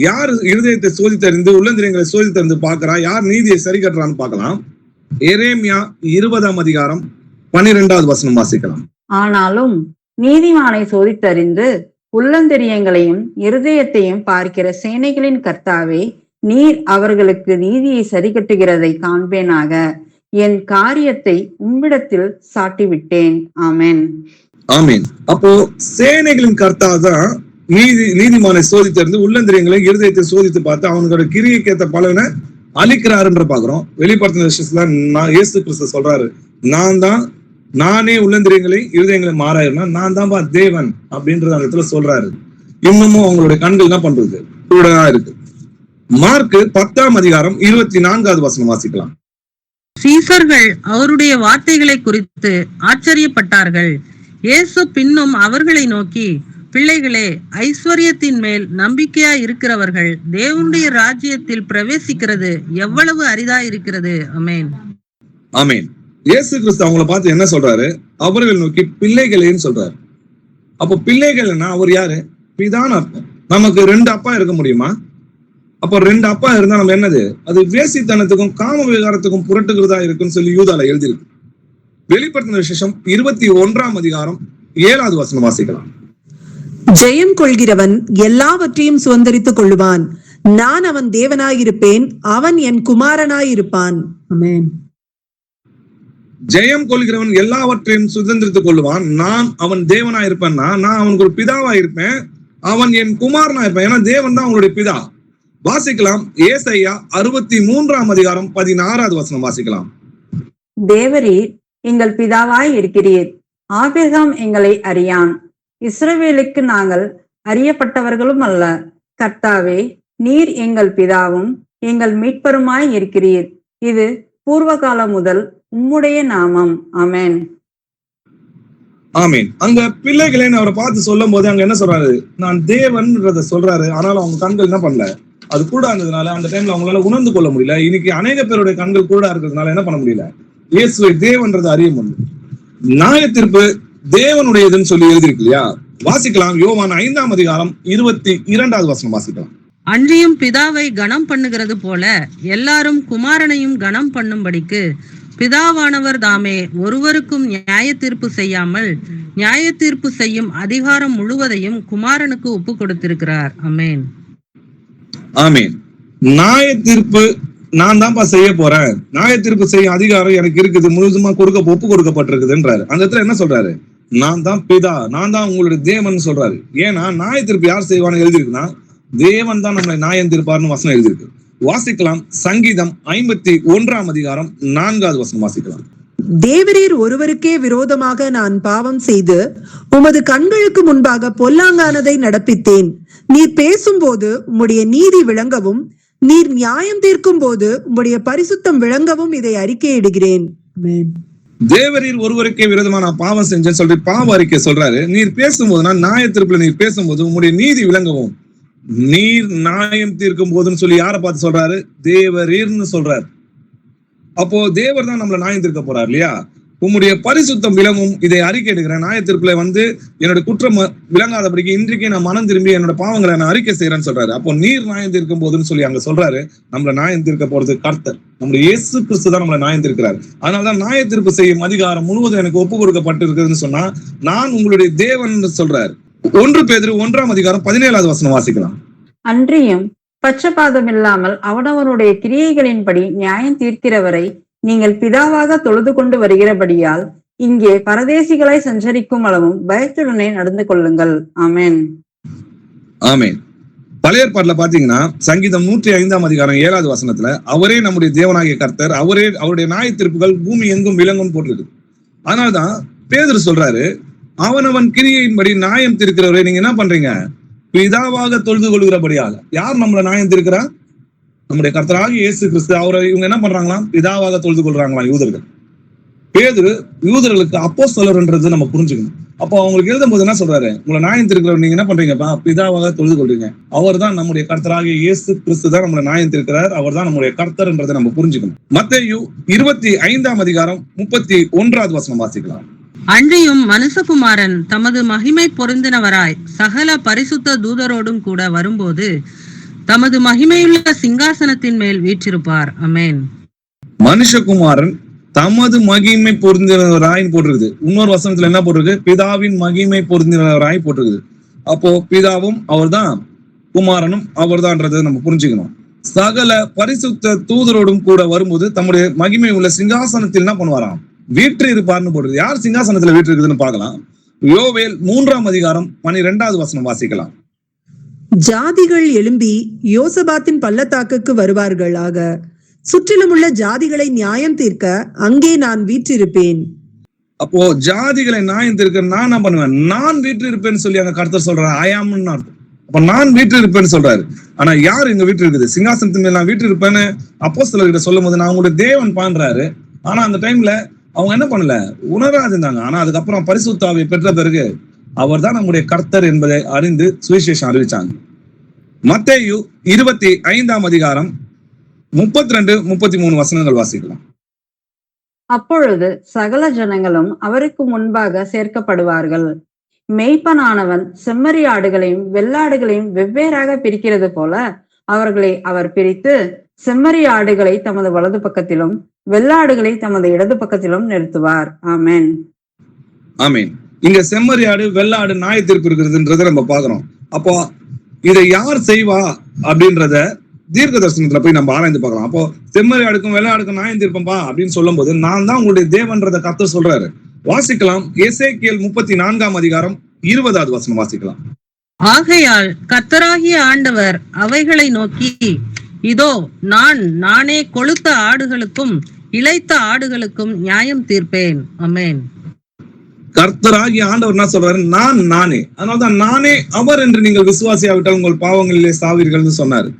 யார் இருதயத்தை சோதித்தறிந்து உள்ளந்திரியங்களை சோதித்தறிந்து பார்க்கிறா, யார் நீதியை சரி கட்டுறான்னு பார்க்கலாம். எரேமியா 20ஆம் அதிகாரம் 12வது வசனம் வாசிக்கலாம். ஆனாலும் நீதிமானை சோதித்தறிந்து உள்ளந்திரியங்களையும் இருதயத்தையும் பார்க்கிற சேனைகளின் கர்த்தாவே, நீர் அவர்களுக்கு நீதியை சரி கட்டுகிறதை காண்பேனாக. என் காரியத்தை உம்மிடத்தில் சாட்டிவிட்டேன். ஆமென். ஆமென். அப்போ சேனைகளின் கர்த்தா தான் நீதிமானை சோதித்திருந்து உள்ளந்திரியங்களையும் இருதயத்தை சோதித்து பார்த்து அவங்களோட கிரியைக்கு ஏற்ற பலனை அளிக்கிறாருன்ற பாக்குறோம். வெளிப்படுத்தின விஷயத்துல இயேசு கிறிஸ்து சொல்றாரு, நானே உள்ளந்திரியங்களையும் இருதயங்களையும் மாறாயிருன்னா நான் தான் தேவன் அப்படின்றது அந்த இடத்துல சொல்றாரு. இன்னமும் அவங்களுடைய கண்கள் என்ன பண்றது இருக்கு. மார்க் 10ஆம் அதிகாரம் 24வது வசனம் வாசிக்கலாம். சீசர்கள் அவருடைய வார்த்தைகளை குறித்து ஆச்சரியப்பட்டார்கள். இயேசு பின்னும் அவர்களை நோக்கி, பிள்ளைகளே, ஐஸ்வர்யத்தின் மேல் நம்பிக்கையா இருக்கிறவர்கள் தேவனுடைய ராஜ்யத்தில் பிரவேசிக்கிறது எவ்வளவு அரிதா இருக்கிறது. ஆமென். ஆமென். இயேசு கிறிஸ்து அவங்கள பார்த்து என்ன சொல்றாரு? அவர்கள் நோக்கி பிள்ளைகளேன்னு சொல்றாரு. அப்போ பிள்ளைகள்னா அவர் யாரு? பிதான்னு அர்த்தம். நமக்கு 2 அப்பா இருக்க முடியுமா? அப்போ 2 அப்பா இருந்தா நம்ம என்னது? அது வேசித்தனத்துக்கும் காம விகாரத்துக்கும் புரட்டுகிறதா இருக்குன்னு சொல்லி யூதால எழுதியிருக்கு. வெளிப்படுத்தின விசேஷம் 21ஆம் அதிகாரம் 7வது வசனம் வாசிக்கலாம். ஜெயம் கொள்கிறவன் எல்லாவற்றையும் சுதந்தரித்துக் கொள்ளுவான். நான் அவன் தேவனாயிருப்பேன், அவன் என் குமாரனாயிருப்பான். ஆமென். ஜெயம் கொள்கிறவன் எல்லாவற்றையும் சுதந்திரித்துக் கொள்ளுவான். நான் அவன் தேவனா இருப்பேன்னா, நான் அவனுக்கு ஒரு பிதாவா இருப்பேன், அவன் என் குமாரனா இருப்பேன். ஏன்னா தேவன் தான் அவங்களுடைய பிதா. வாசிக்கலாம். ஏசாயா 63ஆம் அதிகாரம் 16வது வசனம் வாசிக்கலாம். தேவரீர் எங்கள் பிதாவாய் இருக்கிறீர். ஆபிரகாம் எங்களை அறியான், இஸ்ரவேலுக்கு நாங்கள் அறியப்பட்டவர்களும் அல்ல. கர்த்தாவே, நீர் எங்கள் பிதாவும் எங்கள் மீட்பருமாய் இருக்கிறீர். இது பூர்வ காலம் முதல் உம்முடைய நாமம். ஆமென். ஆமீன். அங்க பிள்ளைகளேன்னு அவரை பார்த்து சொல்லும் போது அங்க என்ன சொல்றாரு? நான் தேவன்றத சொல்றாரு. ஆனாலும் அவங்க கண்கள் என்ன பண்ணல, அது கூட இருந்ததுனால அந்த டைம்ல அவங்களால உணர்ந்து கொள்ள முடியல. இன்னைக்கு அநேக பேருடைய கண்கள் கூட இருக்கிறதுனால என்ன பண்ண முடியல, இயேசுவை தேவன்றது அறிய முடியும். நியாயத்தீர்ப்பு தேவனுடையதுன்னு சொல்லி எழுதிருக்கு இல்லையா? வாசிக்கலாம். யோவான் 5ஆம் அதிகாரம் 22வது வசனம் வாசிக்கலாம். அன்றியும் பிதாவை கனம் பண்ணுகிறது போல எல்லாரும் குமாரனையும் கனம் பண்ணும்படிக்கு பிதாவானவர் தாமே ஒருவருக்கும் நியாய தீர்ப்பு செய்யாமல் நியாய தீர்ப்பு செய்யும் அதிகாரம் முழுவதையும் குமாரனுக்கு ஒப்பு கொடுத்திருக்கிறார். ஆமென். ஆமீன். நியாய தீர்ப்பு நான் தான்ப்பா செய்ய போறேன், நியாய தீர்ப்பு செய்ய அதிகாரம் எனக்கு இருக்குது, முழுதுமா ஒப்பு கொடுக்கப்பட்டிருக்குதுன்றாரு. அந்த இடத்துல என்ன சொல்றாரு? நான் தான் பிதா, நான் தான் உங்களுடைய தேவன் சொல்றாரு. ஏன்னா நியாய தீர்ப்பு யார் செய்வான்னு எழுதிருக்குன்னா, தேவன் தான் நம்மளை நியாயம் தீர்ப்பார்னு வசனம் எழுதியிருக்கு. வாசிக்கலாம். சங்கீதம் 51ஆம் அதிகாரம் 4வது வசனம் வாசிக்கலாம். தேவரீர் ஒருவருக்கே விரோதமாக நான் பாவம் செய்து உமது கண்களுக்கு முன்பாக பொல்லாங்கானதை நடப்பித்தேன். நீர் பேசும்போது உம்முடைய நீதி விளங்கவும், நீர் நியாயம் தீர்க்கும் போது உம்முடைய பரிசுத்தம் விளங்கவும் இதை அறிக்கையிடுகிறேன். தேவரீர் ஒருவருக்கே விரோதமா நான் பாவம் செஞ்சேன்னு சொல்லி பாவ அறிக்கை சொல்றாரு. நீர் பேசும்போது, நான் நியாய தீர்ப்புல நீர் பேசும்போது உம்முடைய நீதி விளங்கவும், நீர் நியாயம் தீர்க்கும் போதுன்னு சொல்லி யாரை பார்த்து சொல்றாரு? தேவரீர்னு சொல்றாரு. அப்போ தேவர் தான் நம்மள நியாயம் தீர்க்க போறாரு இல்லையா? உம்முடைய பரிசுத்தம் விளங்கும் இதை அறிக்கை எடுக்கிறேன். நியாய தீர்ப்புல என்னோட குற்றம் விளங்காதபடிக்கு இன்றைக்கே நான் மனம் திரும்பி என்னோட பாவங்களை நான் அறிக்கை செய்யறேன்னு சொல்றாரு. அப்போ நீர் நியாயம் தீர்க்கும் போதுன்னு சொல்லி அங்க சொல்றாரு. நம்மள நியாயம் தீர்க்க போறது கர்த்தர், நம்முடைய இயேசு கிறிஸ்து தான் நம்மள நியாயம் தீர்க்கிறாரு. அதனாலதான் நியாய தீர்ப்பு செய்யும் அதிகாரம் முழுவதும் எனக்கு ஒப்பு கொடுக்கப்பட்டிருக்குதுன்னு சொன்னா, நான் உங்களுடைய தேவன் சொல்றாரு. 1 பேதுரு 1ஆம் அதிகாரம் 17வது வசனம் வாசிக்கலாம். அன்றியும் பட்சபாதம் இல்லாமல் அவனவனுடைய கிரியைகளின்படி நியாயம் தீர்க்கிறவரை நீங்கள் பிதாவாக தொழுது கொண்டு வருகிறபடியால் இங்கே பரதேசிகளாய் சஞ்சரிக்கும் அளவும் பயத்துடனே நடந்து கொள்ளுங்கள். ஆமென். ஆமென். பழைய ஏற்பாட்டுல பாத்தீங்கன்னா சங்கீதம் 105ஆம் அதிகாரம் 7வது வசனத்துல அவரே நம்முடைய தேவனாகிய கர்த்தர், அவரே அவருடைய நியாய தீர்ப்புகள் பூமி எங்கும் விளங்கும் போட்டிருக்கு. அதனால்தான் பேதுரு சொல்றாரு, அவனவன் கிரியையின்படி நியாயம் தீர்க்கிறவரை நீங்க என்ன பண்றீங்க? பிதாவாக தொழுது கொள்கிறபடியால். யார் நம்மள நியாயம் தீர்க்கிறா? நம்முடைய கர்த்தராகிய இயேசு கிறிஸ்து. அவரை இவங்க என்ன பண்றாங்களாம்? பிதாவாக தொழுது கொள்றாங்களாம் யூதர்கள். பேதுரு யூதர்களுக்கு அப்போஸ்தலர்ன்றது நம்ம புரிஞ்சுக்கணும். அப்போ அவங்களுக்கு எழுதும் போது என்ன சொல்றாரு? உங்களை நியாயம் தீர்க்கிறவர் நீங்க என்ன பண்றீங்கப்பா? பிதாவாக தொழுது கொள்றீங்க. அவர் தான் நம்முடைய கர்த்தராகிய இயேசு கிறிஸ்து தான் நம்மளை நியாயம் தீர்க்கிறார். அவர் தான் நம்முடைய கர்த்தர்ன்றதை நம்ம புரிஞ்சுக்கணும். மத்தேயு 25ஆம் அதிகாரம் 31வது வசனம் வாசிக்கலாம். அன்றியும் மனுஷகுமாரன் தமது மகிமை பொருந்தினவராய் சகல பரிசுத்த தூதரோடும் கூட வரும்போது தமது மகிமையுள்ள சிங்காசனத்தின் மேல் வீற்றிருப்பார். ஆமென். மனுஷகுமாரன் தமது மகிமை பொருந்தினவராய் போட்டிருக்குது. இன்னொரு வசனத்துல என்ன போட்டிருக்கு? பிதாவின் மகிமை பொருந்தினவராய் போட்டிருக்குது. அப்போ பிதாவும் அவர்தான், குமாரனும் அவர்தான்ன்றதை நம்ம புரிஞ்சுக்கணும். சகல பரிசுத்த தூதரோடும் கூட வரும்போது தம்முடைய மகிமை உள்ள சிங்காசனத்தில் என்ன பண்ணுவாராம்? வீற்று இருப்பார்னு போடுறது. யார் சிங்காசனத்துல வீற்று இருக்குதுன்னு பார்க்கலாம். யோவேல் 3ஆம் அதிகாரம் 12வது வசனம் வாசிக்கலாம். ஜாதிகள் எழும்பி யோசபாத்தின் பள்ளத்தாக்குக்கு வருவார்களாக, சுற்றிலும் உள்ள ஜாதிகளை நியாயம் தீர்க்க அங்கே நான் வீற்றிருப்பேன். அப்போ ஜாதிகளை நியாயம் தீர்க்க நான் என்ன பண்ணுவேன்? நான் வீற்று இருப்பேன்னு சொல்லி அங்க கர்த்தர் சொல்றேன். ஐயாம்னு அர்த்தம். அப்ப நான் வீட்டில் இருப்பேன்னு சொல்றாரு. ஆனா யார் எங்க வீட்டில் இருக்குது? சிங்காசனத்தின் மேல் நான் வீட்டில் இருப்பேன்னு அப்போஸ்தலர்கிட்ட சொல்லும் போது நான் உங்களுடைய தேவன் பான்றாரு. ஆனா அந்த டைம்ல அவங்க என்ன பண்ணல, உணராதிருந்தாங்க. ஆனா அதுக்கப்புறம் பரிசுத்த ஆவியை பெற்ற பிறகு அவர் தான் நம்முடைய கர்த்தர் என்பதை அறிந்து சுவிசேஷம் அறிவிச்சாங்க. மத்தேயு 25ஆம் அதிகாரம் 32-33 வசனங்கள் வாசிக்கலாம். அப்பொழுது சகல ஜனங்களும் அவருக்கு முன்பாக சேர்க்கப்படுவார்கள். மேய்ப்பனானவன் செம்மறி ஆடுகளையும் வெள்ளாடுகளையும் வெவ்வேறாக பிரிக்கிறது போல அவர்களை அவர் பிரித்து செம்மறி ஆடுகளை தமது வலது பக்கத்திலும் வெள்ளாடுகளை தமது இடது பக்கத்திலும் நிறுத்துவார். ஆமென். ஆமென். இங்க செம்மறி ஆடு வெள்ளாடு நியாய தீர்ப்பு இருக்கிறதுன்றத நம்ம பாக்குறோம். அப்போ இதை யார் செய்வா அப்படின்றத தீர்க்க தரிசனத்துல போய் நம்ம ஆராய்ந்து பார்க்கலாம். அப்போ செம்மறி ஆடுக்கும் வெள்ளாடுக்கும் நியாயம் தீர்ப்பம்பா அப்படின்னு சொல்லும் போது நான் தான் உங்களுடைய தேவன்றத கர்த்தர் சொல்றாரு. வாசிக்கலாம். எசேக்கியேல் 34ஆம் அதிகாரம் 20வது வசனம் வாசிக்கலாம். ஆகையால் கர்த்தராகிய ஆண்டவர் அவைகளை நோக்கி, இதோ நானே கொழுத்த ஆடுகளுக்கும் இளைத்த ஆடுகளுக்கும் நியாயம் தீர்ப்பேன். ஆமென். கர்த்தராகிய ஆண்டவர் என்ன சொல்றாரு? நானே. அதனால்தான் நானே அவர் என்று நீங்கள் விசுவாசியாவிட்டால் உங்கள் பாவங்களிலே சாவீர்கள்னு சொன்னாரு.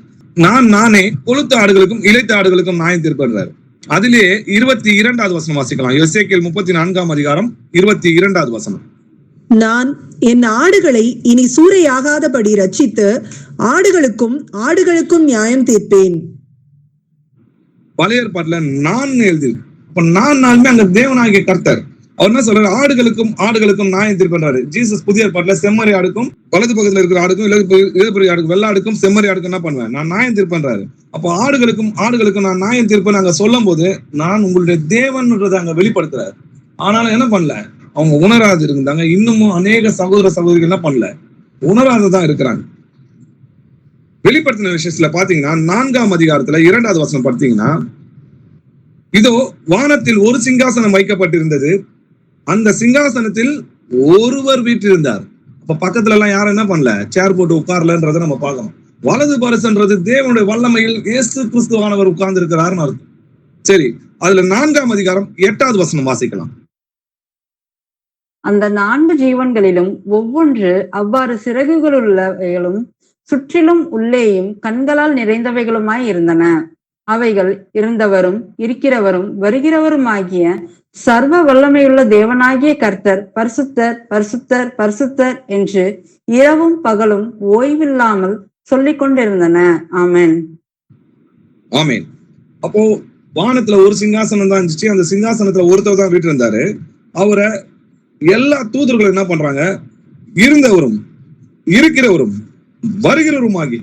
நானே கொழுத்த ஆடுகளுக்கும் இளைத்த ஆடுகளுக்கும் நியாயம் தீர்ப்பேன்றாரு. அதிலே 22வது வசனம் வாசிக்கலாம். எசேக்கியேல் 34ஆம் அதிகாரம் 22வது வசனம். நான் என் ஆடுகளை இனி சூறையாகாதபடி ரட்சித்து ஆடுகளுக்கும் நியாயம் தீர்ப்பேன். பழைய ஏற்பாட்டுல நான் எழுதி. அப்ப நாலுமே அங்க தேவனாகிய கர்த்தர் அவர் என்ன சொல்றாரு? ஆடுகளுக்கும் நியாயம் தீர்ப்பன்றாரு. ஜீசஸ் புதிய ஏற்பாட்டுல செம்மறி ஆடுக்கும் வலது பக்கத்துல இருக்கிற ஆடுக்கும் இடதுபுற ஆடுக்கும் வெள்ளாடுக்கும் செம்மறி ஆடுக்கும் என்ன பண்ணுவேன்? நான் நியாயம் தீர்ப்பன்றாரு. அப்போ ஆடுகளுக்கும் நான் நியாயம் தீர்ப்பேன் அங்க சொல்லும் போது நான் உங்களுடைய தேவன்றதை அங்க வெளிப்படுத்துறாரு. ஆனாலும் என்ன பண்ணல, அவங்க உணராது இருந்தாங்க. இன்னமும் அநேக சகோதர சகோதரிகள் என்ன பண்ணல, உணராததான் இருக்கிறாங்க. வெளிப்படுத்தின விஷயத்துல பாத்தீங்கன்னா 4ஆம் அதிகாரத்துல 2வது வசனம் பார்த்தீங்கன்னா, இதோ வானத்தில் ஒரு சிங்காசனம் வைக்கப்பட்டிருந்தது, அந்த சிங்காசனத்தில் ஒருவர் வீற்றிருந்தார். அப்ப பக்கத்துல எல்லாம் யாரும் என்ன பண்ணல, சேர் போட்டு உட்கார்லன்றத நம்ம பார்க்கணும். வலது பரிசுன்றது தேவனுடைய வல்லமையில் இயேசு கிறிஸ்துவானவர் உட்கார்ந்து இருக்கிறாருன்னு அர்த்தம். சரி, அதுல 4ஆம் அதிகாரம் 8வது வசனம் வாசிக்கலாம். அந்த 4 ஜீவன்களிலும் ஒவ்வொன்று அவ்வாறு சிறகுகளுள்ளவைகளும் சுற்றிலும் உள்ளேயும் கண்களால் நிறைந்தவைகளுமாய் இருந்தன. அவைகள் இருந்தவரும் இருக்கிறவரும் வருகிறவருமாகிய சர்வ வல்லமையுள்ள தேவனாகிய கர்த்தர் பரிசுத்தர் பரிசுத்தர் பரிசுத்தர் என்று இரவும் பகலும் ஓய்வில்லாமல் சொல்லிக் கொண்டிருந்தன. ஆமென். ஆமென். அப்போ வானத்துல ஒரு சிங்காசனம் தான் இருந்துச்சு. அந்த சிங்காசனத்துல ஒருத்தர் தான் வீட்டு இருந்தாரு. அவரை எல்லா தூதர்களும் என்ன பண்றாங்க? இருந்தவரும் இருக்கிறவரும் வருகிறவருமாகி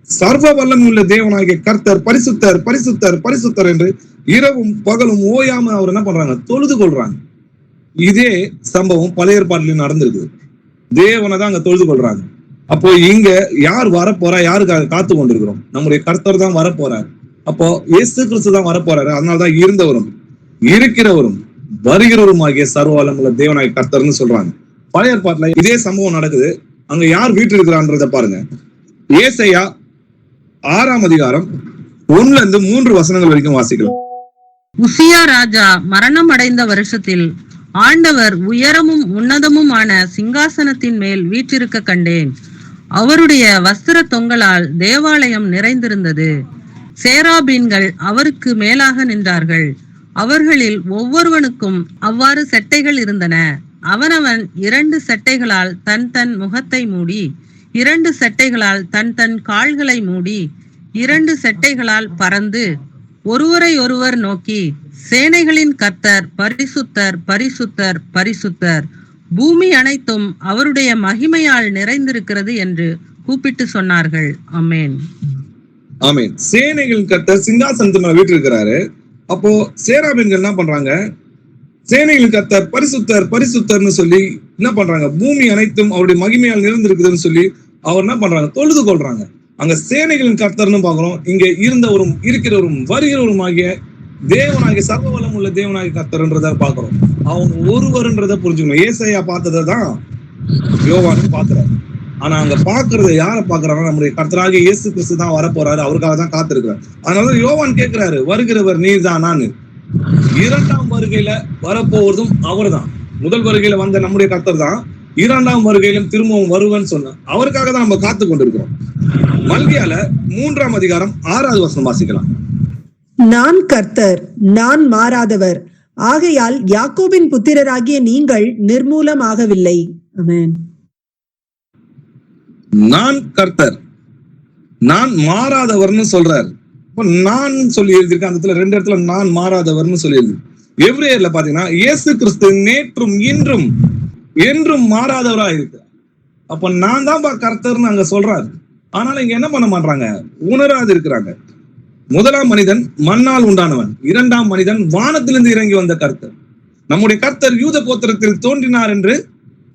சர்வ வல்லமை உள்ள தேவனாகிய கர்த்தர் பரிசுத்தர் பரிசுத்தர் பரிசுத்தர் என்று இரவும் பகலும் ஓயாம அவர் என்ன பண்றாங்க? தொழுது கொள்றாங்க. இதே சம்பவம் பழைய ஏற்பாட்டிலும் நடந்திருக்கு. தேவனை தான் அங்க தொழுது கொள்றாங்க. அப்போ இங்க யார் வரப்போறா? யாருக்காக காத்து கொண்டிருக்கிறோம்? நம்முடைய கர்த்தர் தான் வரப்போறார். அப்போ இயேசு கிறிஸ்து தான் வரப்போறாரு. அதனாலதான் இருந்தவரும் இருக்கிறவரும் வருகிறவருமாகிய சர்வ வல்லமையுள்ள தேவனாகிய கர்த்தர்னு சொல்றாங்க. பழைய ஏற்பாட்டுல இதே சம்பவம் நடக்குது. அங்க யார் வீட்டு இருக்கிறான்றத பாருங்க. ஏசாயா 6ஆம் அதிகாரம் 1-3 வசனங்கள் வரைக்கும் வாசிக்கலாம். உசியா ராஜா மரணம் அடைந்த வருஷத்தில் ஆண்டவர் உயரமும் உன்னதமுமான சிங்காசனத்தின் மேல் வீற்றிருக்க கண்டேன். அவருடைய வஸ்திர தொங்கலால் தேவாலயம் நிறைந்திருந்தது. சேராபீன்கள் அவருக்கு மேலாக நின்றார்கள். அவர்களில் ஒவ்வொருவனுக்கும் அவ்வாறு செட்டைகள் இருந்தன. அவனவன் 2 செட்டைகளால் தன் முகத்தை மூடி, 2 செட்டைகளால் தன் கால்களை மூடி, 2 செட்டைகளால் பறந்து ஒருவரை ஒருவர் நோக்கி, சேனைகளின் கர்த்தர் பரிசுத்தர் பரிசுத்தர் பரிசுத்தர், பூமி அனைத்தும் அவருடைய மகிமையால் நிறைந்திருக்கிறது என்று கூப்பிட்டு சொன்னார்கள். ஆமென். ஆமென். சேனைகளின் கர்த்தர் சிங்காசனத்து மேல வீட்டு இருக்கிறாரு. அப்போ சேராபீன்கள் என்ன பண்றாங்க? சேனைகளின் கர்த்தர் பரிசுத்தர் பரிசுத்தர்னு சொல்லி என்ன பண்றாங்க? பூமி அனைத்தும் அவருடைய மகிமையால் நிறைந்திருக்குதுன்னு சொல்லி அவர் என்ன பண்றாங்க? தொழுது கொள்றாங்க. அங்க சேனைகளின் கர்த்தர்னு பாக்குறோம். இங்க இருந்தவரும் இருக்கிறவரும் வருகிறவரும் ஆகிய தேவனாகிய சர்வ வல்லம் உள்ள தேவனாகிய கர்த்தர்ன்றத பாக்குறோம். அவங்க ஒருவருன்றத புரிஞ்சுக்கணும். ஏசாயா பார்த்ததான் யோவானும் பாக்குறாரு. ஆனா அங்க பாக்குறத யார பாக்குறாங்க? நம்முடைய கர்த்தராகிய இயேசு கிறிஸ்து தான் வரப்போறாரு. அவருக்காக தான் காத்திருக்கிறார். அதனால யோவான் கேட்கிறாரு, வருகிறவர் நீர் தானான்னு. 2ஆம் வருகையில வரப்போவதும் அவர் தான். முதல் வருகையில வந்த நம்முடைய கர்த்தர் தான். இரண்டாம் வருகையிலும் திரும்பவும் வருவேன்னு சொன்ன அவருக்காக தான் நம்ம காத்து கொண்டிருக்கிறோம். மல்கியால 3ஆம் அதிகாரம் 6வது வசனம் வாசிக்கலாம். நான் கர்த்தர், நான் மாறாதவர், ஆகையால் யாக்கோபின் புத்திரராகிய நீங்கள் நிர்மூலமாகவில்லை. ஆமென். நான் கர்த்தர், நான் மாறாதவர்னு சொல்றாரு. இப்ப நான் சொல்லி எழுதியிருக்கேன். அந்த இடத்துல 2 இடத்துல நான் மாறாதவர்னு சொல்லி எழுதி. எபிரேயர்ல பாத்தீங்கன்னா இயேசு கிறிஸ்து நேற்றும் இன்றும் என்றும் மாறாதவரா இருக்கு. அப்ப நான் தான் கர்த்தர்னு அங்க சொல்றாரு. ஆனாலும் இங்க என்ன பண்ண மாட்டாங்க, உணராது இருக்கிறாங்க. முதலாம் மனிதன் மண்ணால் உண்டானவன், 2ஆம் மனிதன் வானத்திலிருந்து இறங்கி வந்த கர்த்தர். நம்முடைய கர்த்தர் யூத கோத்திரத்தில் தோன்றினார் என்று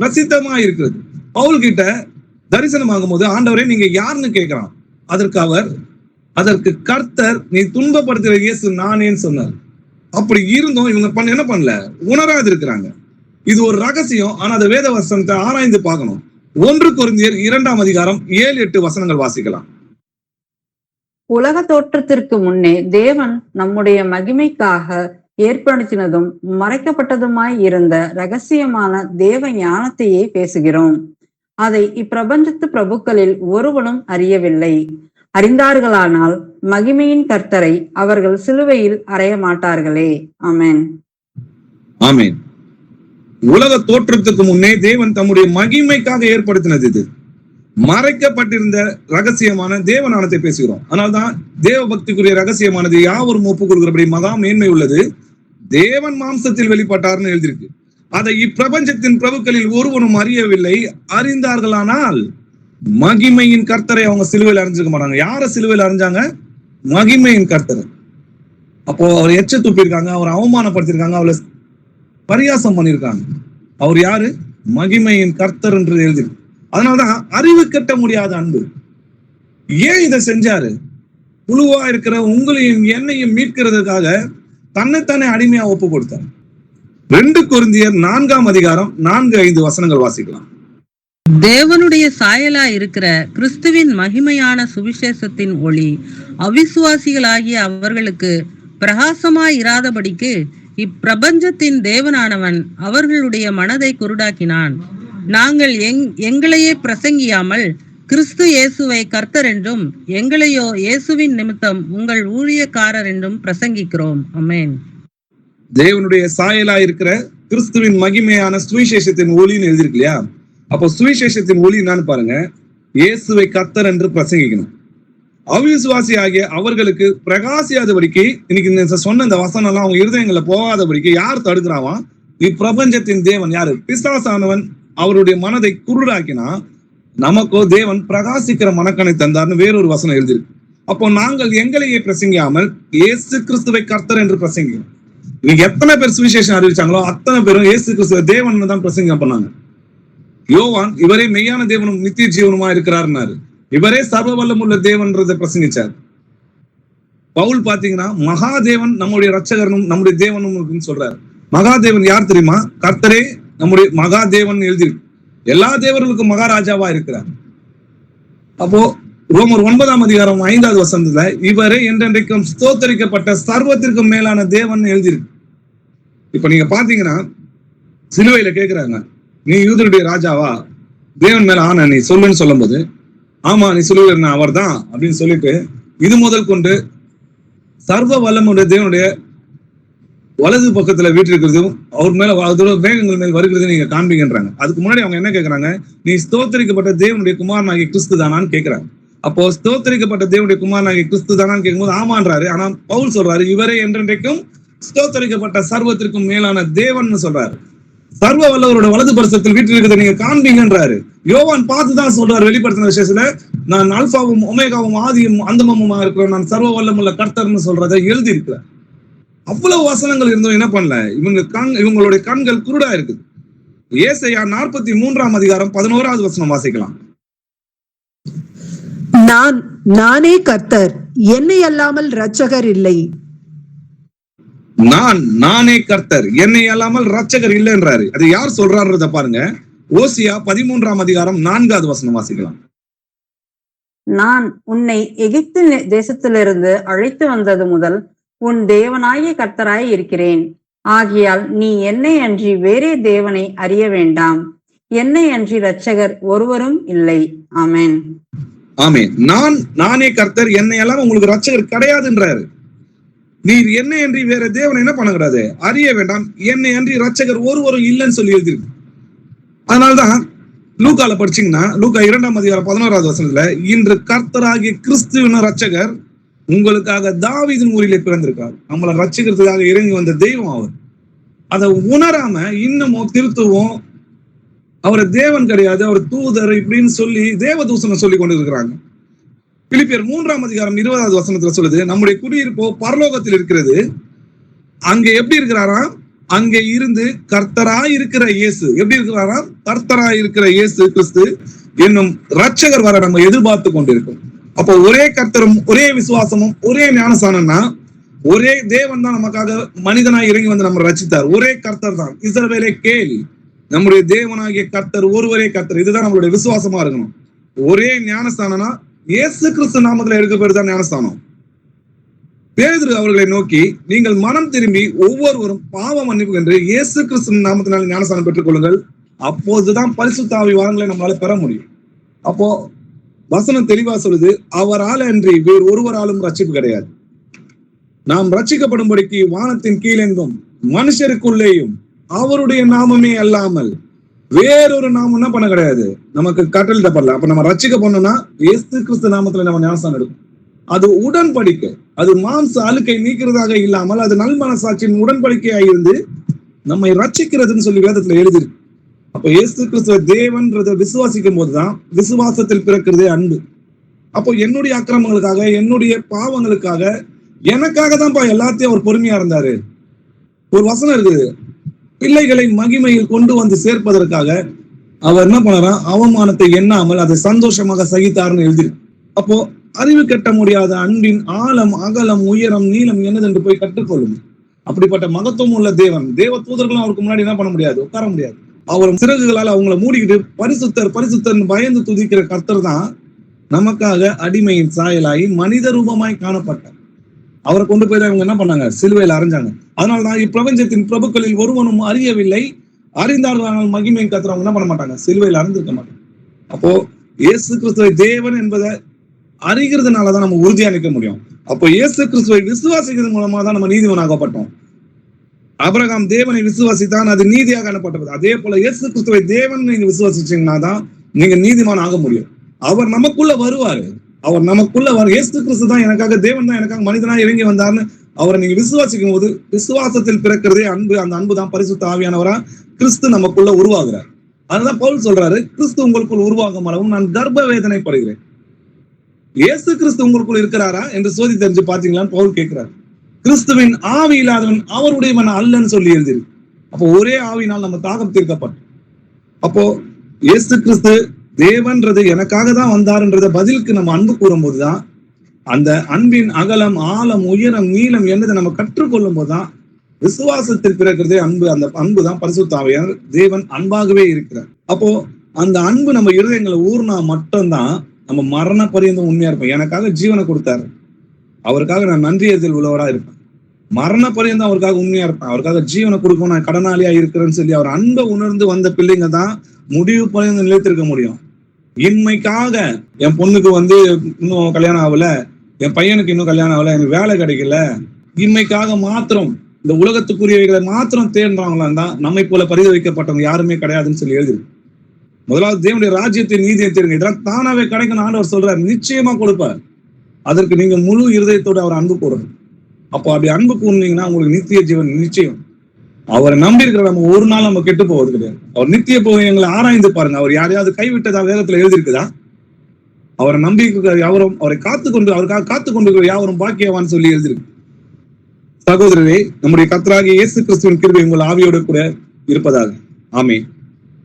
பிரசித்தமா இருக்கிறது. பவுல் கிட்ட தரிசனம் ஆகும் போது ஆண்டவரே நீங்க யாருன்னு கேட்கிறான். அதற்கு கர்த்தர், நீ துன்பப்படுத்துகிற இயேசு நானேன்னு சொன்னார். அப்படி இருந்தும் இவங்க என்ன பண்ணல, உணராது இருக்கிறாங்க. இது ஒரு ரகசியம். ஆனா அந்த வேத வசனத்தை ஆராய்ந்து பார்க்கணும். 1 கொரிந்தியர் 2ஆம் அதிகாரம் 7-8 வசனங்கள் வாசிக்கலாம். உலக தோற்றத்திற்கு முன்னே தேவன் நம்முடைய மகிமைக்காக ஏற்படுத்தினதும் மறைக்கப்பட்டதுமாய் இருந்த ரகசியமான தேவ ஞானத்தையே பேசுகிறோம். அதை இப்பிரபஞ்சத்து பிரபுக்களில் ஒருவனும் அறியவில்லை. அறிந்தார்களானால் மகிமையின் கர்த்தரை அவர்கள் சிலுவையில் அறைய மாட்டார்களே. ஆமென். ஆமென். உலக தோற்றத்துக்கு முன்னே தேவன் தம்முடைய மகிமைக்காக ஏற்படுத்தினது இது. மறைக்கப்பட்டிருந்த ரகசியமான தேவநாமத்தை பேசுகிறோம். அதனால்தான் தேவ பக்திக்குரிய ரகசியமானது யாவரும் ஒப்புக் கொடுக்கிறபடி மகா மேன்மை உள்ளது. தேவன் மாம்சத்தில் வெளிப்பட்டார்னு எழுதியிருக்கு. அதை இப்பிரபஞ்சத்தின் பிரபுக்களில் ஒருவனும் அறியவில்லை. அறிந்தார்களானால் மகிமையின் கர்த்தரை அவங்க சிலுவையில் அறிஞ்சிருக்க மாட்டாங்க. யார சிலுவையில் அறிஞ்சாங்க? மகிமையின் கர்த்தர். அப்போ அவர் எச்ச துப்பிருக்காங்க, அவர் அவமானப்படுத்திருக்காங்க, அவளை பரியாசம் பண்ணிருக்காங்க. அவர் யாரு? மகிமையின் கர்த்தர் என்று எழுதியிருக்கு. அதனாலதான் அறிவு கட்ட முடியாத அன்பு. ஏன் இதை செஞ்சாரு? புழுவா இருக்கிற உங்களையும் என்னையும் மீட்கிறதுக்காக தன்னைத்தானே அடிமையா ஒப்பு கொடுத்தார். 2 கொரிந்தியர் 4ஆம் அதிகாரம் 4-5 வசனங்கள் வாசிக்கலாம். தேவனுடைய சாயலா இருக்கிற கிறிஸ்துவின் மகிமையான சுவிசேஷத்தின் ஒளி அவிசுவாசிகளாகிய அவர்களுக்கு பிரகாசமாய் இராதபடிக்கு இப்பிரபஞ்சத்தின் தேவனானவன் அவர்களுடைய மனதை குருடாக்கினான். நாங்கள் எங்களையே பிரசங்கியாமல் கிறிஸ்து இயேசுவை கர்த்தர் என்றும் எங்களையோ இயேசுவின் நிமித்தம் உங்கள் ஊழியக்காரர் என்றும் பிரசங்கிக்கிறோம். ஆமென். தேவனுடைய சாயலா இருக்கிற கிறிஸ்துவின் மகிமையான சுவிசேஷத்தின் ஒளின்னு எழுதிருக்கு இல்லையா? அப்போ சுவிசேஷத்தின் ஒளி என்னன்னு பாருங்க. இயேசுவை கர்த்தர் என்று பிரசங்கிக்கணும். அவிசுவாசி ஆகிய அவர்களுக்கு பிரகாசியாதபடிக்கு, இன்னைக்கு சொன்ன இந்த வசனம் எல்லாம் அவங்க இருதயங்களை போகாதபடிக்கு யார் தடுக்கிறாவா? இப்பிரபஞ்சத்தின் தேவன் யாரு? பிசாசானவன் அவருடைய மனதை குருடாக்கினா நமக்கோ தேவன் பிரகாசிக்கிற மனக்கணை தந்தார்னு வேறொரு வசனம் எழுதியிருக்கு. அப்போ நாங்கள் எங்களையே பிரசங்கியாமல் இயேசு கிறிஸ்துவை கர்த்தர் என்று பிரசங்கிக்கிறோம். இன்னைக்கு எத்தனை பேர் சுவிசேஷம் அறிவிச்சாங்களோ அத்தனை பேரும் இயேசு கிறிஸ்துவ தேவன் தான் பிரசங்கம் பண்ணாங்க. யோவான் இவரே மெய்யான தேவனும் நித்திய ஜீவனுமா இருக்கிறாருன்னாரு. இவரே சர்வ வல்லமுள்ள தேவன்றதை பிரசங்கிச்சார். பவுல் பாத்தீங்கன்னா மகாதேவன் நம்முடைய ரட்சகரனும் நம்முடைய தேவனும் இருக்குன்னு சொல்றாரு. மகாதேவன் யார் தெரியுமா? கர்த்தரே நம்முடைய மகாதேவன் எழுதியிருக்கு. எல்லா தேவர்களுக்கும் மகாராஜாவா இருக்கிறார். அப்போ ரோமர் 9ஆம் அதிகாரம் 5வது வசனத்துல இவரே என்றென்றைக்கும் ஸ்தோத்தரிக்கப்பட்ட சர்வத்திற்கும் மேலான தேவன் எழுதியிருக்கு. இப்ப நீங்க பாத்தீங்கன்னா சிலுவையில கேட்கிறாங்க, நீ யூதருடைய ராஜாவா? தேவன் மேல ஆனா நீ சொல்லுன்னு சொல்லும் போது, ஆமா நீ சிலுவையில் அவர் தான் அப்படின்னு சொல்லிட்டு, இது முதல் கொண்டு சர்வ வல்லமுடைய தேவனுடைய வலது பக்கத்துல வீட்டிருக்கிறதும் அவர் மேல வேகங்கள் மேல் வருகிறது நீங்க காண்பீங்கன்றாங்க. அதுக்கு முன்னாடி அவங்க என்ன கேட்கறாங்க? நீ ஸ்தோத்தரிக்கப்பட்ட தேவனுடைய குமாரனாகிய கிறிஸ்து தானான்னு கேட்கிறாங்க. அப்போ ஸ்தோத்தரிக்கப்பட்ட தேவனுடைய குமாரனாகிய கிறிஸ்து தானான்னு கேட்கும்போது ஆமான்றாரு. ஆனா பவுல் சொல்றாரு இவரே என்றென்றைக்கும் ஸ்தோத்தரிக்கப்பட்ட சர்வத்திற்கும் மேலான தேவன் சொல்றாரு. சர்வ வல்லவரோட வலது பரிசத்தில் வீட்டில் இருக்கிறத நீங்க காண்பீங்கன்றாரு. யோவான் பார்த்துதான் சொல்றாரு வெளிப்படுத்தின விஷயத்துல, நான் அல்பாவும் ஒமேகாவும் ஆதியும் அந்தமமுமா இருக்கிறேன், நான் சர்வ வல்லமுள்ள கர்த்தர்னு சொல்றதை எழுதி இருக்கிறேன். அவ்வளவு வசனங்கள் இருந்தும் என்ன பண்ணல, இவங்களுடைய கண்கள் குருடா இருக்குது. ஏசாயா 43ஆம் அதிகாரம் 11வது வசனம் வாசிக்கலாம். நானே கர்த்தர், என்னை அல்லாமல் இரட்சகர் இல்லை. நானே கர்த்தர், என்னை அல்லாமல் இரட்சகர் இல்லைன்றாரு. அது யார் சொல்றாருன்றத பாருங்க. ஓசியா 13ஆம் அதிகாரம் 4வது வசனம் வாசிக்கலாம். நான் உன்னை எகிப்து தேசத்திலிருந்து அழைத்து வந்தது முதல் உன் தேவனாகிய கர்த்தராய் இருக்கிறேன். ஆகையால் நீ என்னை அன்றி வேறே தேவனை அறிய வேண்டாம். என்னை அன்றி இரட்சகர் ஒருவரும் இல்லை. ஆமென். ஆமென். நானே கர்த்தர், என்னை எல்லாம் உங்களுக்கு ரட்சகர் கிடையாதுன்றாரு. நீர் என்னை அன்றி வேற தேவனை என்ன பண்ணக்கூடாது, அறிய வேண்டாம். என்னை அன்றி ரட்சகர் ஒருவரும் இல்லைன்னு சொல்லி எழுதிருக்கு. அதனால்தான் லூக்கால படிச்சீங்கன்னா, லூக்கா 2ஆம் அதிகாரம் 11வது வசனத்துல, இன்று கர்த்தராகிய கிறிஸ்துவின் ரட்சகர் உங்களுக்காக தாவீதின் ஊரிலே பிறந்திருக்கார். நம்மளை ரட்சிக்கிறதுக்காக இறங்கி வந்த தெய்வம் அவர். அதை உணராம இன்னமும் திருத்துவம், அவரை தேவன் கிடையாது, அவர் தூதர் இப்படின்னு சொல்லி தேவதூசனை சொல்லி கொண்டு இருக்கிறாங்க. பிலிப்பியர் 3ஆம் அதிகாரம் 20வது வசனத்துல சொல்லுது, நம்முடைய குடியிருப்போ பரலோகத்தில் இருக்கிறது. அங்க எப்படி இருக்கிறாராம், அங்கே இருந்து கர்த்தராய் இருக்கிற இயேசு எப்படி இருக்கிறாராம், கர்த்தராய் இருக்கிற இயேசு கிறிஸ்து என்னும் ரட்சகர் வர நம்ம எதிர்பார்த்து கொண்டிருக்கோம். அப்போ ஒரே கர்த்தரும் ஒரே விசுவாசமும் ஒரே ஞானஸ்தானம்னா, ஒரே தேவன் தான் நமக்காக மனிதனாய் இறங்கி வந்து நம்ம ரட்சித்தார். ஒரே கர்த்தர் தான். இஸ்ரவேலே கேள், நம்முடைய தேவனாகிய கர்த்தர் ஒருவரே கர்த்தர். இதுதான் நம்மளுடைய விசுவாசமா இருக்கணும். ஒரே ஞானஸ்தானம்னா இயேசு கிறிஸ்து நாமத்துல எடுக்க பேர் தான் ஞானஸ்தானம். பேதுரு அவர்களை நோக்கி, நீங்கள் மனம் திரும்பி ஒவ்வொருவரும் பாவ மன்னிப்பு என்று இயேசு கிறிஸ்து நாமத்தினால் ஞானஸ்தானம் பெற்றுக் கொள்ளுங்கள், அப்போதுதான் பரிசுத்த ஆவி வரங்களை நம்மளால பெற முடியும். அப்போ வசனம் தெளிவா சொல்லுது, அவரால் அன்றி வேறு ஒருவராலும் ரட்சிப்பு கிடையாது. நாம் ரட்சிக்கப்படும்படிக்கு வானத்தின் கீழெங்கும் மனுஷருக்குள்ளேயும் அவருடைய நாமமே அல்லாமல் வேறொரு நாமம் என்ன பண்ண கிடையாது, நமக்கு கட்டளிடப்படல. அப்ப நம்ம ரட்சிக்க பண்ணோம்னா இயேசு கிறிஸ்து நாமத்துல நம்ம ஞானஸ்தானம் எடுக்கும். அது உடன்படிக்கை, அது மாம்ச அழுக்கை நீக்கிறதாக இல்லாமல் அது நல் மனசாட்சியின் உடன்படிக்கையாக இருந்து நம்மை ரட்சிக்கிறதுன்னு சொல்லி வேதத்துல எழுதிருக்கு. அப்ப இயேசு கிறிஸ்துவ தேவன்றதை விசுவாசிக்கும் போதுதான் விசுவாசத்தில் பிறக்கிறதே அன்பு. அப்போ என்னுடைய அக்கிரமங்களுக்காக, என்னுடைய பாவங்களுக்காக, எனக்காக தான்ப்பா எல்லாத்தையும் அவர் பொறுமையா இருந்தாரு. ஒரு வசனம் இருக்குது, பிள்ளைகளை மகிமையில் கொண்டு வந்து சேர்ப்பதற்காக அவர் என்ன பண்ணாராம், அவமானத்தை எண்ணாமல் அதை சந்தோஷமாக சகித்தார்னு எழுதிருக்கு. அப்போ அறிவு கட்ட முடியாத அன்பின் ஆழம், அகலம், உயரம், நீளம் என்னது என்று போய் கற்றுக்கொள்ளும். அப்படிப்பட்ட மகத்துவம் உள்ள தேவன், தேவ தூதர்களும் அவருக்கு முன்னாடி என்ன பண்ண முடியாது, உட்கார முடியாது. அவர் சிறகுகளால் அவங்களை மூடிக்கிட்டு பரிசுத்தர் பரிசுத்தர் பயந்து துதிக்கிற கர்த்தர் தான் நமக்காக அடிமையின் சாயலாகி மனித ரூபமாய் காணப்பட்டார். அவரை கொண்டு போய் அவங்க என்ன பண்ணாங்க, சிலுவையில் அரைஞ்சாங்க. அதனால்தான் இப்பிரபஞ்சத்தின் பிரபுக்களில் ஒருவனும் அறியவில்லை, அறிந்தார்கள் மகிமையின் கர்த்தர் என்ன பண்ண மாட்டாங்க, சிலுவையில் அறிந்திருக்க மாட்டாங்க. அப்போ இயேசு கிறிஸ்துவை தேவன் என்பதை அறிகிறதுனாலதான் நம்ம உறுதியா நிற்க முடியும். அப்போ இயேசு கிறிஸ்துவை விசுவாசிக்கிறது மூலமா தான் நம்ம நீதிமனாகப்பட்டோம். ஆபிரகாம் தேவனை விசுவாசித்தான், அது நீதியாக அனுப்பப்பட்டது. அதே போல இயேசு கிறிஸ்துவை தேவன் நீங்க விசுவாசிச்சீங்கன்னா தான் நீங்க நீதிமான் ஆக முடியும். அவர் நமக்குள்ள வருவாரு, அவர் நமக்குள்ள இயேசு கிறிஸ்து தான் எனக்காக, தேவன் தான் எனக்காக மனிதனா இறங்கி வந்தார்னு அவரை நீங்க விசுவாசிக்கும் போது விசுவாசத்தில் பிறக்கிறதே அன்பு. அந்த அன்பு தான் பரிசுத்த ஆவியானவரா கிறிஸ்து நமக்குள்ள உருவாகிறார். அதனால பவுல் சொல்றாரு, கிறிஸ்து உங்களுக்குள் உருவாகும் அளவும் நான் கர்ப்ப வேதனைப்படுகிறேன். இயேசு கிறிஸ்து உங்களுக்குள் இருக்கிறாரா என்று சோதி தெரிஞ்சு பாத்தீங்களான்னு பவுல் கேட்கிறார். கிறிஸ்துவின் ஆவி இல்லாதவன் அவருடையவன் அல்லன்னு சொல்லி எழுதிருக்கு. அப்போ ஒரே ஆவினால் நம்ம தாகம் தீர்க்கப்பட்டோம். அப்போ இயேசு கிறிஸ்து தேவன்றது எனக்காக தான் வந்தாருன்றத பதிலுக்கு நம்ம அன்பு கூறும் போதுதான் அந்த அன்பின் அகலம், ஆழம், உயரம், நீளம் என்னதை நம்ம கற்றுக்கொள்ளும் போதுதான் விசுவாசத்தில் பிறக்கிறதே அன்பு. அந்த அன்பு தான் பரிசுத்த ஆவியார், தேவன் அன்பாகவே இருக்கிறார். அப்போ அந்த அன்பு நம்ம இருதயங்களை ஊர்னா மட்டும்தான் நம்ம மரண பரியந்தம் உண்மையா இருப்போம். எனக்காக ஜீவனை கொடுத்தாரு, அவருக்காக நான் நன்றியறிதல் உள்ளவரா இருப்பேன். மரண பரியந்தம் அவருக்காக உண்மையா இருப்பேன். அவருக்காக ஜீவனை கொடுக்கும், நான் கடனாளியா இருக்கிறேன்னு சொல்லி அவர் அன்பை உணர்ந்து வந்த பிள்ளைங்க தான் முடிவு பரியந்தம் நிலைத்திருக்க முடியும். இன்மைக்காக என் பொண்ணுக்கு இன்னும் கல்யாணம் ஆகல, என் பையனுக்கு இன்னும் கல்யாணம் ஆகல, எனக்கு வேலை கிடைக்கல, இன்மைக்காக மாத்திரம் இந்த உலகத்துக்குரியவைகளை மாத்திரம் தேடுறாங்களா தான் நம்மை போல பரிதவிக்கப்பட்டவங்க யாருமே கிடையாதுன்னு சொல்லி எழுதிரு. முதலாவது தேவனுடைய ராஜ்யத்தை, நீதியை தேடுங்க. இதெல்லாம் தானாவே கிடைக்கணும் ஆண்டவர் சொல்றாரு, நிச்சயமா கொடுப்பார். அதற்கு நீங்க முழு இருதயத்தோடு அவர் அன்பு கூறணும். அப்போ அப்படி அன்பு கூர்ந்தீங்கன்னா உங்களுக்கு நித்திய ஜீவன் நிச்சயம். அவரை நம்பி இருக்கிற நம்ம ஒரு நாள் நம்ம கெட்டு போவது கிடையாது. அவர் நித்திய போகங்களை ஆராய்ந்து பாருங்க. அவர் யாரையாவது கைவிட்டதா வேதத்துல எழுதியிருக்குதா? அவரை நம்பி இருக்கிற யாவரும், அவரை காத்துக்கொண்டு, அவருக்காக காத்துக்கொண்டு இருக்கிற யாவரும் பாக்கியவான்னு சொல்லி எழுதியிருக்கு. சகோதரரே, நம்முடைய கர்த்தராகிய இயேசு கிறிஸ்துவின் கிருபை உங்கள் ஆவியோடு கூட இருப்பதாக. ஆமென்.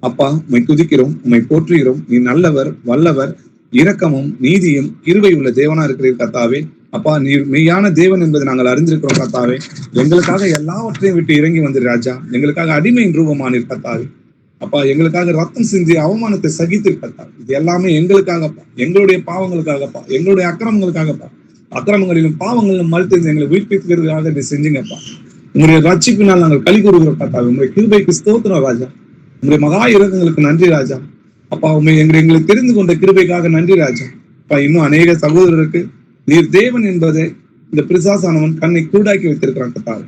அப்பா, உம்மை துதிக்கிறோம், உம்மை போற்றுகிறோம். நீ நல்லவர், வல்லவர், இரக்கமும் நீதியும் கிருபை உள்ள தேவனா இருக்கிறீர் கர்த்தாவே. அப்பா, நீர் மெய்யான தேவன் என்பதை நாங்கள் அறிந்திருக்கிறோம் கர்த்தாவே. எங்களுக்காக எல்லாவற்றையும் விட்டு இறங்கி வந்திரு ராஜா. எங்களுக்காக அடிமையின் ரூபமானீர் கர்த்தாவே. அப்பா, எங்களுக்காக ரத்தம் சிந்தி அவமானத்தை சகித்து கர்த்தாவே. இது எல்லாமே எங்களுக்காகப்பா, எங்களுடைய பாவங்களுக்காகப்பா, எங்களுடைய அக்கிரமங்களுக்காகப்பா. அக்கிரமங்களிலும் பாவங்களிலும் மறுத்து எங்களை உயிர்ப்பிக்கிறதுக்காக இதை செஞ்சுங்கப்பா. உங்களுடைய ரட்சிப்பினால் நாங்கள் களி கூறுகிறோம் கர்த்தாவே. உங்களுடைய கிருபைக்கு ஸ்தோத்திரம் ராஜா. உங்களுடைய மகா இரக்கங்களுக்கு நன்றி ராஜா. அப்பா உண்மை எங்களுக்கு தெரிந்து கொண்ட கிருபைக்காக நன்றி ராஜா. அப்பா இன்னும் அநேக சகோதரருக்கு நீர் தேவன் என்பதை இந்த பிசாசானவன் கண்ணை கூடாக்கி வைத்திருக்கிறான் கர்த்தாவே.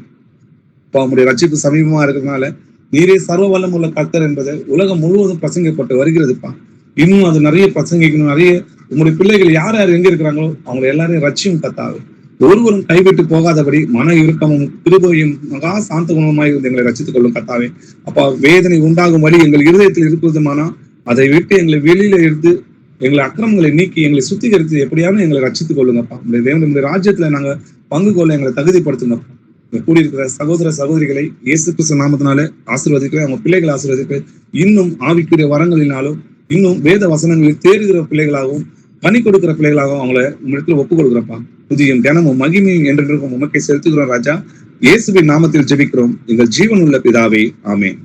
அப்பா உங்களுடைய ரட்சிப்பு சமீபமா இருக்கிறதுனால நீரே சர்வ வல்லம் உள்ள கர்த்தர் என்பதை உலகம் முழுவதும் பிரசங்கப்பட்டு வருகிறதுப்பா. இன்னும் அது நிறைய பிரசங்கிக்கணும். நிறைய உங்களுடைய பிள்ளைகள் யார் யார் எங்க இருக்கிறாங்களோ அவங்க எல்லாரையும் ரட்சியும் கர்த்தாவே. ஒருவரும் கைவிட்டு போகாதபடி மன இறுக்கமும் கிருபையும் மகா சாந்த குணமாய் இருந்து எங்களை ரட்சித்துக் கொள்ளும் கர்த்தாவே. அப்பா வேதனை உண்டாகும் வழி எங்கள் இருதயத்தில் இருக்குதுமானா அதை விட்டு எங்களை வெளியில எடுத்து எங்களை அக்கிரமங்களை நீக்கி எங்களை சுத்திகரித்து எப்படியாவது எங்களை ரட்சித்துக் கொள்ளுங்கப்பா. உங்களுடைய ராஜ்யத்துல நாங்க பங்கு கொள்ள எங்களை தகுதிப்படுத்துங்கப்பா. கூடியிருக்கிற சகோதர சகோதரிகளை இயேசு கிறிஸ்து நாமத்தினால ஆசீர்வதிக்கிறேன். அவங்க பிள்ளைகளை ஆசீர்வதிக்கிறேன். இன்னும் ஆவிக்குரிய வரங்களினாலும் இன்னும் வேத வசனங்களில் தேறுகிற பிள்ளைகளாகவும் கனி கொடுக்கிற பிள்ளைகளாகவும் அவங்கள உங்களிடத்தில் ஒப்புக் கொடுக்குறப்பா. புதியும் தினமும் மகிமையும் என்றென்றும் உமக்கை செலுத்துகிறோம் ராஜா. இயேசுவின் நாமத்தில் ஜெபிக்கிறோம் எங்கள் ஜீவன் உள்ள பிதாவே, ஆமென்.